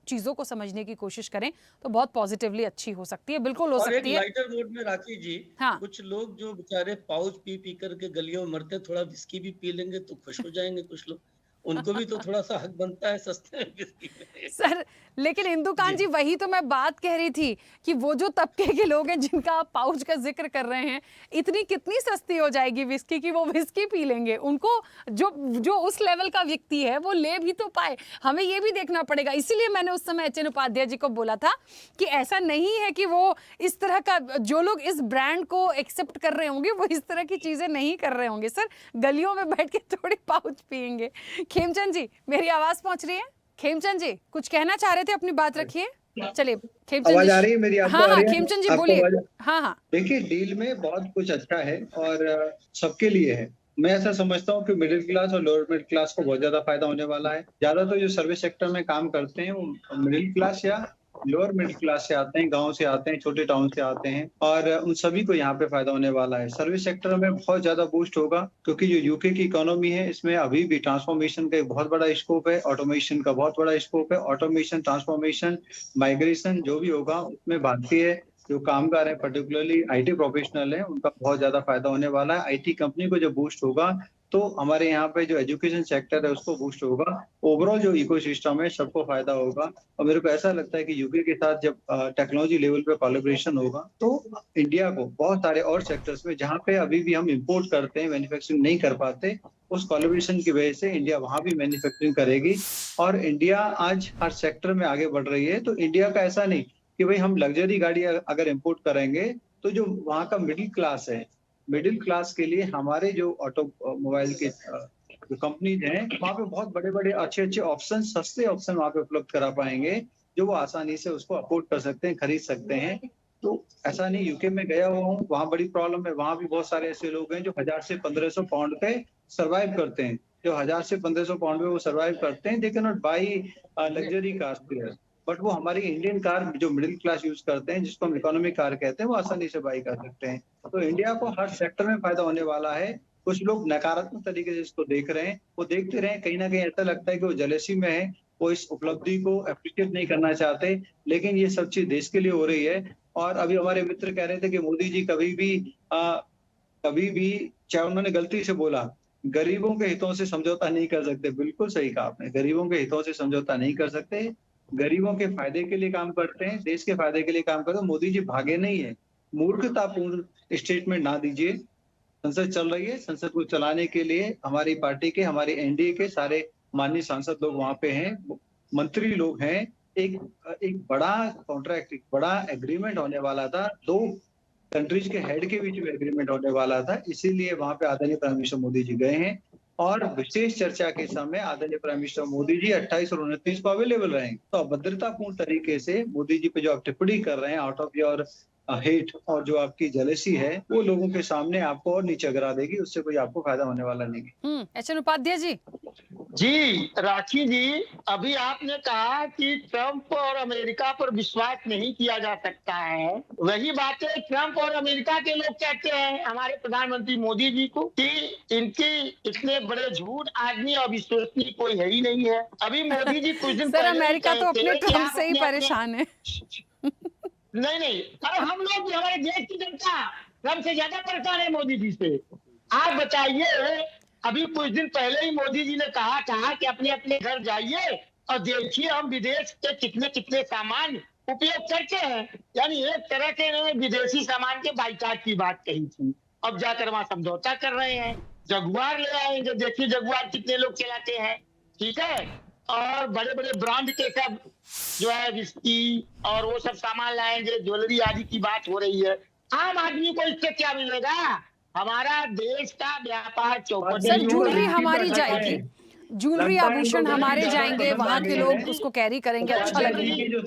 चीज़ों को समझने की कोशिश करें तो बहुत पॉजिटिवली अच्छी हो सकती है। बिल्कुल हो सकती है। लाइटर मोड में राखी जी, हाँ। कुछ लोग जो बेचारे पाउच पी पी करके गलियों में मरते, थोड़ा विस्की भी पी लेंगे तो खुश हो जाएंगे कुछ लोग, उनको भी तो थोड़ा सा हक बनता है सस्ते में विस्की में। सर लेकिन इंदुकान जी वही तो मैं बात कह रही थी कि वो जो तबके के लोग हैं जिनका आप पाउच का जिक्र कर रहे हैं, इतनी कितनी सस्ती हो जाएगी विस्की की, वो विस्की पी लेंगे। उनको जो उस लेवल का व्यक्ति है वो ले भी तो पाए, हमें ये भी देखना पड़ेगा। इसीलिए मैंने उस समय एच.एन. उपाध्याय जी को बोला था कि ऐसा नहीं है कि वो इस तरह का, जो लोग इस ब्रांड को एक्सेप्ट कर रहे होंगे वो इस तरह की चीजें नहीं कर रहे होंगे। सर गलियों में बैठ के थोड़ी पाउच पियेंगे। खेमचंद जी मेरी आवाज पहुंच रही है? खेमचंद जी कुछ कहना चाह रहे थे, अपनी बात रखिए। चलिए खेमचंद आवाज जी। आ रही है मेरी? आपको हाँ आ हाँ रही है? खेमचंद जी आपको बोलिए। आवाज? हाँ हाँ देखिए डील में बहुत कुछ अच्छा है और सबके लिए है। मैं ऐसा समझता हूँ कि मिडिल क्लास और लोअर मिडिल क्लास को बहुत ज्यादा फायदा होने वाला है। ज्यादातर जो सर्विस सेक्टर में काम करते हैं वो मिडिल क्लास या लोअर मिडिल क्लास से आते हैं, गांव से आते हैं, छोटे टाउन से आते हैं और उन सभी को यहाँ पे फायदा होने वाला है। सर्विस सेक्टर में बहुत ज्यादा बूस्ट होगा क्योंकि जो यूके की इकोनॉमी है इसमें अभी भी ट्रांसफॉर्मेशन का एक बहुत बड़ा स्कोप है, ऑटोमेशन का बहुत बड़ा स्कोप है। ऑटोमेशन, ट्रांसफॉर्मेशन, माइग्रेशन जो भी होगा उसमें भारतीय जो कामगार है, पर्टिकुलरली आईटी प्रोफेशनल है, उनका बहुत ज्यादा फायदा होने वाला है। आईटी कंपनी को जब बूस्ट होगा तो हमारे यहाँ पे जो एजुकेशन सेक्टर है उसको बूस्ट होगा। ओवरऑल जो इकोसिस्टम है सबको फायदा होगा और मेरे को ऐसा लगता है कि यूके के साथ जब टेक्नोलॉजी लेवल पे कोलैबोरेशन होगा तो इंडिया को बहुत सारे और सेक्टर्स में जहाँ पे अभी भी हम इम्पोर्ट करते हैं, मैन्युफैक्चरिंग नहीं कर पाते, उस कोलैबोरेशन की वजह से इंडिया वहां भी मैन्युफैक्चरिंग करेगी। और इंडिया आज हर सेक्टर में आगे बढ़ रही है। तो इंडिया का ऐसा नहीं कि भाई हम लग्जरी गाड़ी अगर इम्पोर्ट करेंगे तो जो वहाँ का मिडिल क्लास है, मिडिल क्लास के लिए हमारे जो ऑटोमोबाइल के जो कंपनीज हैं वहाँ पे बहुत बड़े बड़े अच्छे ऑप्शन, सस्ते ऑप्शन वहाँ पे उपलब्ध करा पाएंगे जो वो आसानी से उसको अफोर्ड कर सकते हैं, खरीद सकते हैं। तो ऐसा नहीं, यूके में गया हुआ हूँ, वहाँ बड़ी प्रॉब्लम है। वहाँ भी बहुत सारे ऐसे लोग हैं जो 1000 से 1500 पाउंड पे सर्वाइव करते हैं। जो 1000 से 1500 पाउंड पे वो सर्वाइव करते हैं, they can not buy luxury cars there. But वो हमारी इंडियन कार जो मिडिल क्लास यूज करते हैं, जिसको हम इकोनॉमी कार कहते हैं, वो आसानी से बाई कर सकते हैं। तो इंडिया को हर सेक्टर में फायदा होने वाला है। कुछ लोग नकारात्मक तरीके से इसको देख रहे हैं, वो देखते रहे, कहीं ना कहीं ऐसा लगता है कि वो जेलेसी में है, वो इस उपलब्धि को अप्रिशिएट नहीं करना चाहते, लेकिन ये सब चीज देश के लिए हो रही है। और अभी हमारे मित्र कह रहे थे कि मोदी जी कभी भी चाहे उन्होंने गलती से बोला, गरीबों के हितों से समझौता नहीं कर सकते। बिल्कुल सही कहा आपने, गरीबों के हितों से समझौता नहीं कर सकते। गरीबों के फायदे के लिए काम करते हैं, देश के फायदे के लिए काम करते हैं। मोदी जी भागे नहीं है। मूर्खतापूर्ण स्टेटमेंट ना दीजिए। संसद चल रही है, संसद को चलाने के लिए हमारी पार्टी के, हमारे एनडीए के सारे माननीय सांसद लोग वहां पे हैं, मंत्री लोग हैं। एक बड़ा कॉन्ट्रैक्ट, एक बड़ा एग्रीमेंट होने वाला था, 2 कंट्रीज के हेड के बीच में एग्रीमेंट होने वाला था, इसीलिए वहां पे आदरणीय प्राइम मिनिस्टर मोदी जी गए हैं। और विशेष चर्चा के समय आदरणीय प्राइम मिनिस्टर मोदी जी 28 और 29 को अवेलेबल रहेंगे। तो अभद्रतापूर्ण तरीके से मोदी जी पे जो आप टिप्पणी कर रहे हैं, आउट ऑफ योर हेट और जो आपकी जेलेसी है, वो लोगों के सामने आपको और नीचे गिरा देगी, उससे कोई आपको फायदा होने वाला नहीं है। एचएन उपाध्याय जी। जी राखी जी, अभी आपने कहा कि ट्रंप और अमेरिका पर विश्वास नहीं किया जा सकता है। वही बातें ट्रंप और अमेरिका के लोग कहते हैं हमारे प्रधानमंत्री मोदी जी को कि इनकी इतने बड़े झूठ आदमी और विश्वसनीय कोई है ही नहीं है। अभी मोदी जी कुछ दिन सर, पहले अमेरिका तो अपने कहते ट्रंप कि से ही आप परेशान है। नहीं, अरे हम लोग भी, हमारे देश की जनता ट्रंप से ज्यादा परेशान है मोदी जी से। आप बताइए, अभी कुछ दिन पहले ही मोदी जी ने कहा था कि अपने अपने घर जाइए और देखिए हम विदेश के कितने कितने सामान उपयोग करते हैं। यानी एक तरह से इन्होंने विदेशी सामान के बाइकाट की बात कही थी। अब जाकर वहां समझौता कर रहे हैं, जगुआर ले आएंगे। देखिए जगुआर कितने लोग चलाते हैं, ठीक है। और बड़े बड़े ब्रांड के सब जो है विस्की और वो सब सामान लाएंगे, ज्वेलरी आदि की बात हो रही है। आम आदमी को इससे क्या मिलेगा? हमारा देश का व्यापार चौपट। सर, ज्वेलरी हमारी जाएगी, ज्वेलरी आभूषण हमारे जाएंगे, वहां के लोग उसको कैरी करेंगे, अच्छा लगेगा।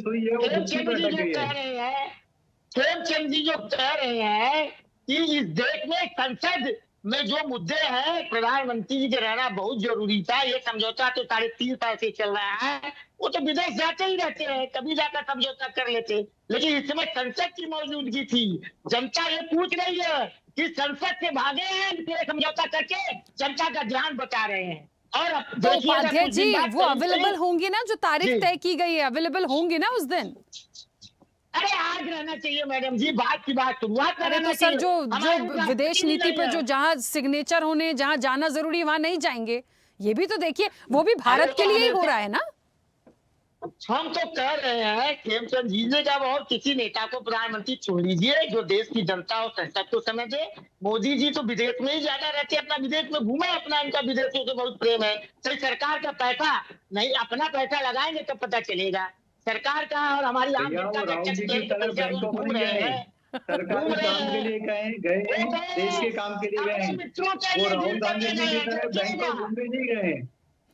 प्रेमचंद जी जो कह रहे हैं कि इस देश में संसद में जो मुद्दे हैं, प्रधानमंत्री जी के रहना बहुत जरूरी था। ये समझौता तो 3.5 साल से चल रहा है। वो तो विदेश जाते ही रहते हैं, कभी जाकर समझौता कर लेते, लेकिन इस समय संसद की मौजूदगी थी। जनता ये पूछ रही है कि संसद से भागे हैं, समझौता करके जनता का ध्यान बचा रहे हैं। और तो उपाध्याय जी, वो अवेलेबल होंगी ना, जो तारीख तय की गई है, अवेलेबल होंगी ना उस दिन? अरे आज रहना चाहिए मैडम जी, बात की बात शुरुआत। अरे तो सर, जो विदेश नीति पर जो जहाँ सिग्नेचर होने, जहाँ जाना जरूरी, वहां नहीं जाएंगे? ये भी तो देखिए, वो भी भारत के लिए ही हो रहा है ना। हम तो कह रहे हैं प्रेमचंद जी ने जब, और किसी नेता को प्रधानमंत्री चुन लीजिए जो देश की जनता और संसद को समझे। मोदी जी तो विदेश में ही ज्यादा रहते, अपना विदेश में घूमे, अपना इनका विदेशों से बहुत प्रेम है। सही, सरकार का पैसा नहीं, अपना पैसा लगाएंगे तो पता चलेगा सरकार का। और हमारी आम जनता का घूम रहे हैं, सरकारी काम के लिए गए हैं, देश के काम के लिए गए हैं। वो राहुल गांधी जी की तरह बैंकों घूमने नहीं गए,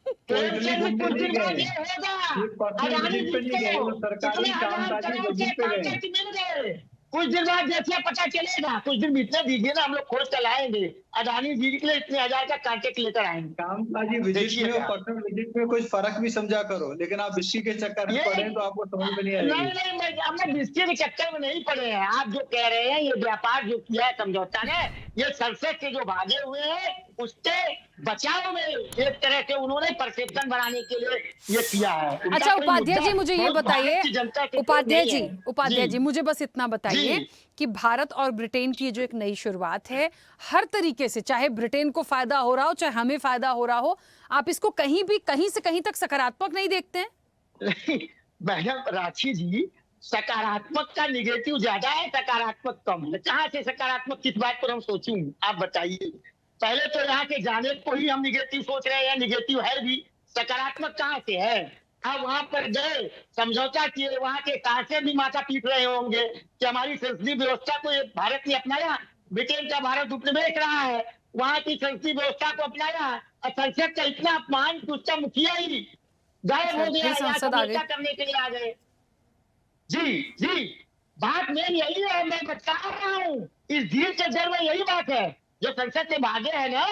वो इटली घूमने नहीं गए, ये पर्सनल विजिट पे नहीं गए, वो सरकारी कामकाजी विजिट पे गए। कुछ दिन बाद जैसे पता चलेगा, कुछ दिन बीतने दीजिए ना, हम लोग खोज कर लाएंगे। अडानी जी के लिए इतने 1000 का कॉन्टेक्ट लेकर आएंगे। कामकाजी विजिट में और पर्सनल विजिट में कुछ फर्क भी समझा करो, लेकिन आप विस्की के चक्कर में पड़े तो आपको समझ में नहीं आएगी। नहीं, हम विस्की के चक्कर में नहीं पड़े हैं। आप जो कह रहे हैं, ये व्यापार जो किया है समझौता ने, ये संसद से जो भागे हुए हैं उसके बचाव में एक तरह से उन्होंने परसेप्शन बनाने के लिए ये किया है। अच्छा उपाध्याय जी, मुझे ये बताइए, उपाध्याय जी मुझे बस इतना बताइए कि भारत और ब्रिटेन की जो एक नई शुरुआत है, हर तरीके से, चाहे ब्रिटेन को फायदा हो रहा हो, चाहे हमें फायदा हो रहा हो, आप इसको कहीं भी, कहीं से कहीं तक सकारात्मक नहीं देखते हैं? मैडम राखी जी, सकारात्मक का निगेटिव ज्यादा है, सकारात्मक कम है। कहाँ से सकारात्मक, किस बात पर हम सोचेंगे, आप बताइए। पहले तो यहाँ के जाने को ही हम निगेटिव सोच रहे हैं, निगेटिव है भी, सकारात्मक कहाँ से है? आप वहां पर गए, समझौता किए, वहां के सांसद भी माथा पीट रहे होंगे कि हमारी संसदीय व्यवस्था को भारत ने अपनाया, ब्रिटेन का भारत उपनिवेश रहा है, वहां की संसदीय व्यवस्था को अपनाया, और संसद का इतना अपमान कि उसका मुखिया ही गायब हो गया, करने के लिए आ गए। जी, बात मेन यही है, मैं बता रहा हूँ, इस डील के जड़ में यही बात है। जो संसद से भागे है ना,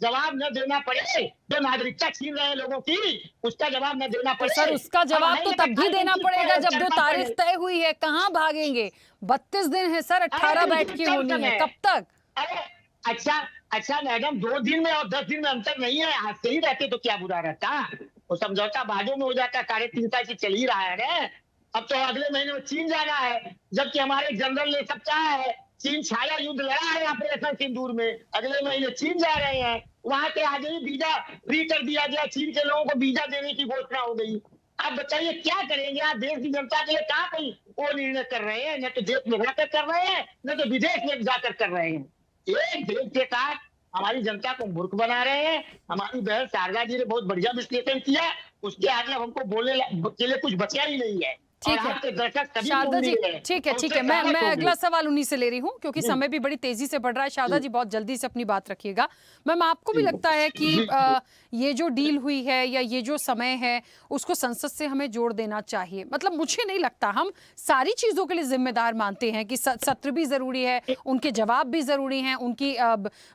जवाब न देना पड़े, जो नागरिकता छीन रहे हैं लोगों की, उसका जवाब न देना तो पड़े। सर उसका जवाब तो तब भी देना पड़ेगा जब जो तारीख तय हुई है। कहाँ भागेंगे? 32 दिन है सर, 18 बैठकें होनी है, कब तक? अरे अच्छा मैडम, 2 दिन में और 10 दिन में अंतर नहीं है। आज से ही रहते तो क्या बुरा रहता, वो समझौता बाजू में हो जाता। 3.5 चल ही रहा है ना। अब तो अगले महीने में चीन जाना है, जबकि हमारे जनरल ने सब चाहा है। चीन छाया युद्ध लड़ा है ऑपरेशन सिंदूर में, अगले महीने चीन जा रहे हैं। वहां के आगे ही वीजा फ्री कर दिया गया, चीन के लोगों को वीजा देने की घोषणा हो गई। आप बताइए क्या करेंगे आप देश की जनता के लिए? कहाँ कोई वो निर्णय कर रहे हैं? न तो देश में रहकर कर रहे हैं, न तो विदेश में जाकर कर रहे हैं। एक देश के साथ हमारी जनता को मूर्ख बना रहे हैं। हमारी बहन शारदा जी ने बहुत बढ़िया विश्लेषण किया, उसके आगे हमको बोलने के लिए कुछ बचा ही नहीं है। ठीक है शारदा जी, ठीक है मैं अगला सवाल उन्हीं से ले रही हूँ क्योंकि समय भी बड़ी तेजी से बढ़ रहा है। शारदा जी बहुत जल्दी से अपनी बात रखिएगा। मैम आपको भी लगता है कि ये जो डील हुई है या ये जो समय है उसको संसद से हमें जोड़ देना चाहिए? मतलब मुझे नहीं लगता, हम सारी चीजों के लिए जिम्मेदार मानते हैं कि सत्र भी जरूरी है, उनके जवाब भी जरूरी हैं, उनकी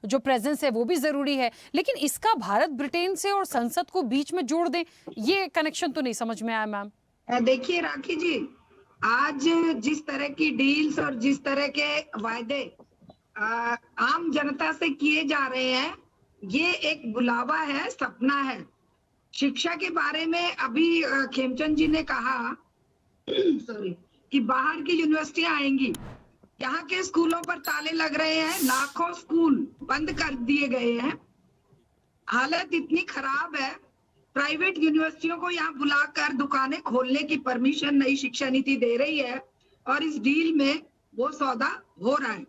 जो प्रेजेंस है वो भी जरूरी है, लेकिन इसका भारत ब्रिटेन से और संसद को बीच में जोड़ दें, ये कनेक्शन तो नहीं समझ में आया मैम। देखिए राखी जी, आज जिस तरह की डील्स और जिस तरह के वायदे आम जनता से किए जा रहे हैं, ये एक बुलावा है, सपना है। शिक्षा के बारे में अभी खेमचंद जी ने कहा सॉरी कि बाहर की यूनिवर्सिटियां आएंगी, यहाँ के स्कूलों पर ताले लग रहे हैं, लाखों स्कूल बंद कर दिए गए हैं, हालत इतनी खराब है। प्राइवेट यूनिवर्सिटियों को यहाँ बुलाकर दुकानें खोलने की परमिशन नई शिक्षा नीति दे रही है और इस डील में वो सौदा हो रहा है।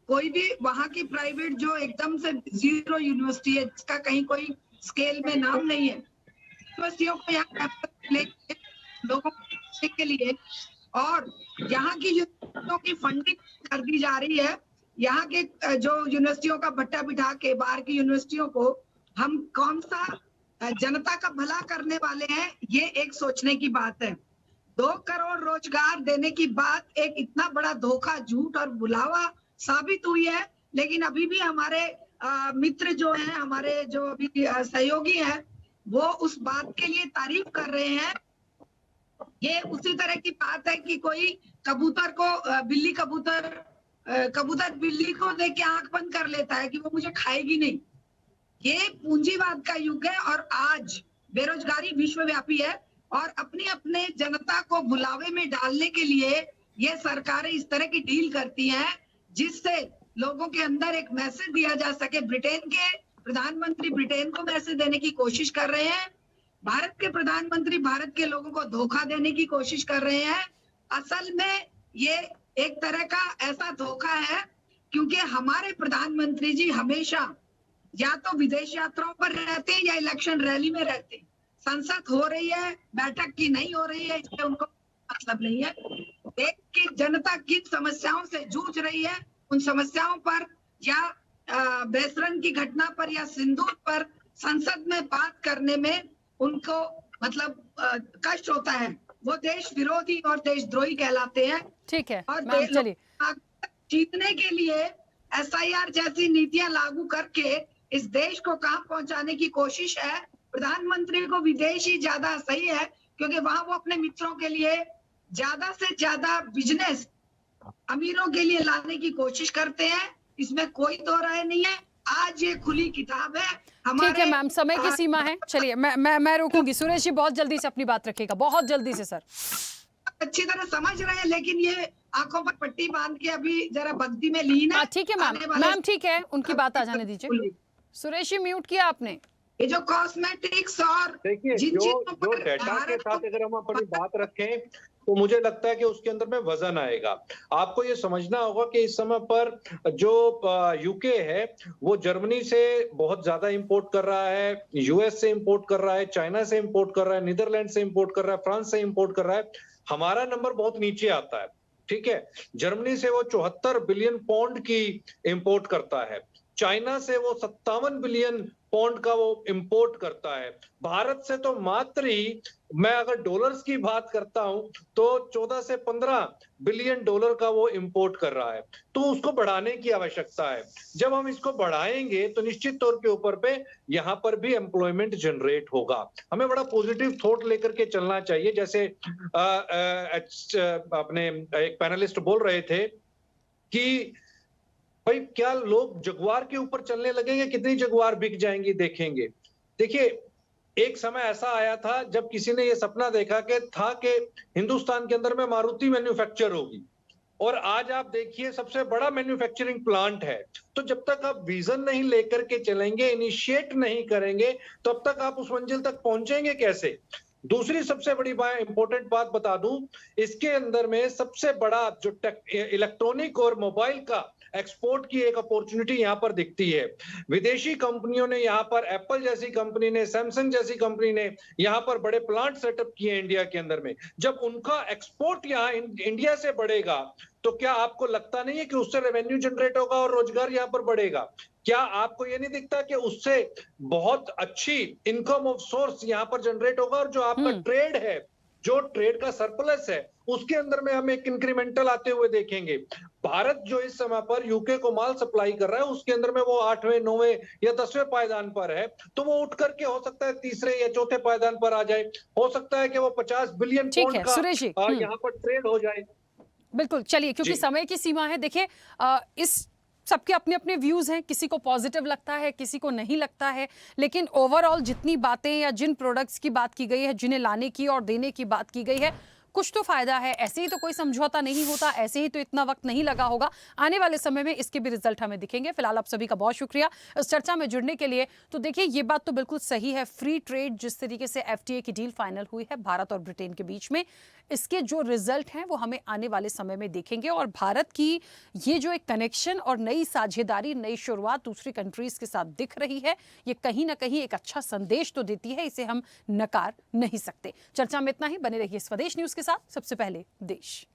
कोई भी वहां की प्राइवेट जो एकदम से जीरो यूनिवर्सिटी है, जिसका कहीं कोई स्केल में नाम नहीं है, यूनिवर्सिटियों को यहाँ लेके लोगों के लिए और यहाँ की यूनिवर्सिटियों की फंडिंग कर दी जा रही है। यहाँ के जो यूनिवर्सिटियों का भट्टा बिठा के बाहर की यूनिवर्सिटियों को हम कौन सा जनता का भला करने वाले हैं, ये एक सोचने की बात है। 2 करोड़ रोजगार देने की बात एक इतना बड़ा धोखा, झूठ और बुलावा साबित हुई है। लेकिन अभी भी हमारे मित्र जो हैं, हमारे जो अभी सहयोगी हैं, वो उस बात के लिए तारीफ कर रहे हैं। ये उसी तरह की बात है कि कोई कबूतर को कबूतर बिल्ली को देख के आंख बंद कर लेता है कि वो मुझे खाएगी नहीं। ये पूंजीवाद का युग है और आज बेरोजगारी विश्वव्यापी है और अपने जनता को बुलावे में डालने के लिए ये सरकारें इस तरह की डील करती हैं जिससे लोगों के अंदर एक मैसेज दिया जा सके। ब्रिटेन के प्रधानमंत्री ब्रिटेन को मैसेज देने की कोशिश कर रहे हैं, भारत के प्रधानमंत्री भारत के लोगों को धोखा देने की कोशिश कर रहे हैं। असल में ये एक तरह का ऐसा धोखा है क्योंकि हमारे प्रधानमंत्री जी हमेशा या तो विदेश यात्राओं पर रहते हैं या इलेक्शन रैली में रहते हैं। संसद हो रही है, बैठक की नहीं हो रही है, इसमें उनको मतलब नहीं है। देश की जनता किन समस्याओं से जूझ रही है, उन समस्याओं पर या बेसरन की घटना पर या सिंदूर पर संसद में बात करने में उनको मतलब कष्ट होता है। वो देश विरोधी और देशद्रोही कहलाते हैं। ठीक है और चलिए, जीतने के लिए SIR जैसी नीतियां लागू करके इस देश को कहां पहुंचाने की कोशिश है। प्रधानमंत्री को विदेश ही ज्यादा सही है क्योंकि वहां वो अपने मित्रों के लिए ज्यादा से ज्यादा बिजनेस अमीरों के लिए लाने की कोशिश करते हैं, इसमें कोई दो राय नहीं है। आज ये खुली किताब है। ठीक है मैम, समय की सीमा है। चलिए मैं रोकूंगी। सुरेश जी बहुत जल्दी से अपनी बात रखिएगा, बहुत जल्दी से। सर अच्छी तरह समझ रहे हैं लेकिन ये आंखों पर पट्टी बांध के अभी जरा भक्ति में लीन है। ठीक है मैम ठीक है, उनकी बात आ जाने दीजिए। सुरेश जी म्यूट किया आपने। ये जो कॉस्मेटिक्स और देखिए जो डेटा के साथ अगर हम अपनी बात रखें तो मुझे लगता है कि उसके अंदर में वजन आएगा। आपको ये समझना होगा कि इस समय पर जो यूके है वो जर्मनी से बहुत ज्यादा इंपोर्ट कर रहा है, US से इंपोर्ट कर रहा है, चाइना से इंपोर्ट कर रहा है, नीदरलैंड से इंपोर्ट कर रहा है, फ्रांस से इंपोर्ट कर रहा है। हमारा नंबर बहुत नीचे आता है। ठीक है, जर्मनी से वो 74 बिलियन पाउंड की इंपोर्ट करता है। चाइना से वो 57 बिलियन पौंड का वो इंपोर्ट करता है। भारत से तो मात्र ही, मैं अगर डॉलर्स की बात करता हूं तो 14 से 15 बिलियन डॉलर का वो इंपोर्ट कर रहा है। तो उसको बढ़ाने की आवश्यकता है। जब हम इसको बढ़ाएंगे तो निश्चित तौर के ऊपर पे यहाँ पर भी एम्प्लॉयमेंट जनरेट होगा। हमें बड़ा पॉजिटिव थॉट लेकर के चलना चाहिए। जैसे अपने एक पैनलिस्ट बोल रहे थे कि भाई क्या लोग जगुआर के ऊपर चलने लगेंगे, कितनी जगुआर बिक जाएंगी देखेंगे। देखिए, एक समय ऐसा आया था जब किसी ने ये सपना देखा कि हिंदुस्तान के अंदर में मारुति मैन्युफैक्चर होगी, और आज आप देखिए सबसे बड़ा मैन्युफैक्चरिंग प्लांट है। तो जब तक आप विजन नहीं लेकर के चलेंगे, इनिशिएट नहीं करेंगे, तब तक आप उस मंजिल तक पहुंचेंगे कैसे। दूसरी सबसे बड़ी इंपॉर्टेंट बात बता दूं, इसके अंदर में सबसे बड़ा जो इलेक्ट्रॉनिक और मोबाइल का एक्सपोर्ट की एक अपॉर्चुनिटी यहाँ पर दिखती है। विदेशी कंपनियों ने यहाँ पर, एप्पल जैसी कंपनी ने, सैमसंग जैसी कंपनी ने यहाँ पर बड़े प्लांट सेटअप किए इंडिया के अंदर में। जब उनका एक्सपोर्ट यहाँ इंडिया से बढ़ेगा तो क्या आपको लगता नहीं है कि उससे रेवेन्यू जनरेट होगा और रोजगार यहाँ पर बढ़ेगा? क्या आपको ये नहीं दिखता कि उससे बहुत अच्छी इनकम ऑफ सोर्स यहाँ पर जनरेट होगा, और जो आपका ट्रेड है, जो ट्रेड का सरप्लस है, उसके अंदर में हम एक इंक्रीमेंटल आते हुए देखेंगे। भारत जो इस समय पर यूके को माल सप्लाई कर रहा है, उसके अंदर में वो 8वें, 9वें या 10वें पायदान पर है, तो वो उठ करके हो सकता है 3रे या 4थे पायदान पर आ जाए। हो सकता है कि वो 50 बिलियन पौंड का यहाँ पर ट्रेड हो जाए। बिल्कुल, चलिए, क्योंकि समय की सीमा है। देखिए, इस सबके अपने अपने व्यूज हैं, किसी को पॉजिटिव लगता है, किसी को नहीं लगता है, लेकिन ओवरऑल जितनी बातें या जिन प्रोडक्ट्स की बात की गई है, जिन्हें लाने की और देने की बात की गई है, कुछ तो फायदा है। ऐसे ही तो कोई समझौता नहीं होता, ऐसे ही तो इतना वक्त नहीं लगा होगा। आने वाले समय में इसके भी रिजल्ट हमें दिखेंगे। फिलहाल आप सभी का बहुत शुक्रिया इस चर्चा में जुड़ने के लिए। तो देखिए, ये बात तो बिल्कुल सही है, फ्री ट्रेड जिस तरीके से FTA की डील फाइनल हुई है भारत और ब्रिटेन के बीच में, इसके जो रिजल्ट हैं वो हमें आने वाले समय में देखेंगे। और भारत की ये जो एक कनेक्शन और नई साझेदारी, नई शुरुआत दूसरी कंट्रीज के साथ दिख रही है, ये कहीं ना कहीं एक अच्छा संदेश तो देती है, इसे हम नकार नहीं सकते। चर्चा में इतना ही। बने रहिए स्वदेश न्यूज के साथ, सबसे पहले देश।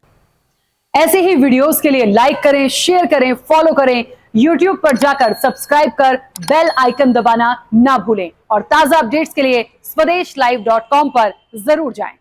ऐसे ही वीडियोस के लिए लाइक करें, शेयर करें, फॉलो करें, YouTube पर जाकर सब्सक्राइब कर बेल आइकन दबाना ना भूलें। और ताजा अपडेट्स के लिए स्वदेशलाइव.com पर जरूर जाएं।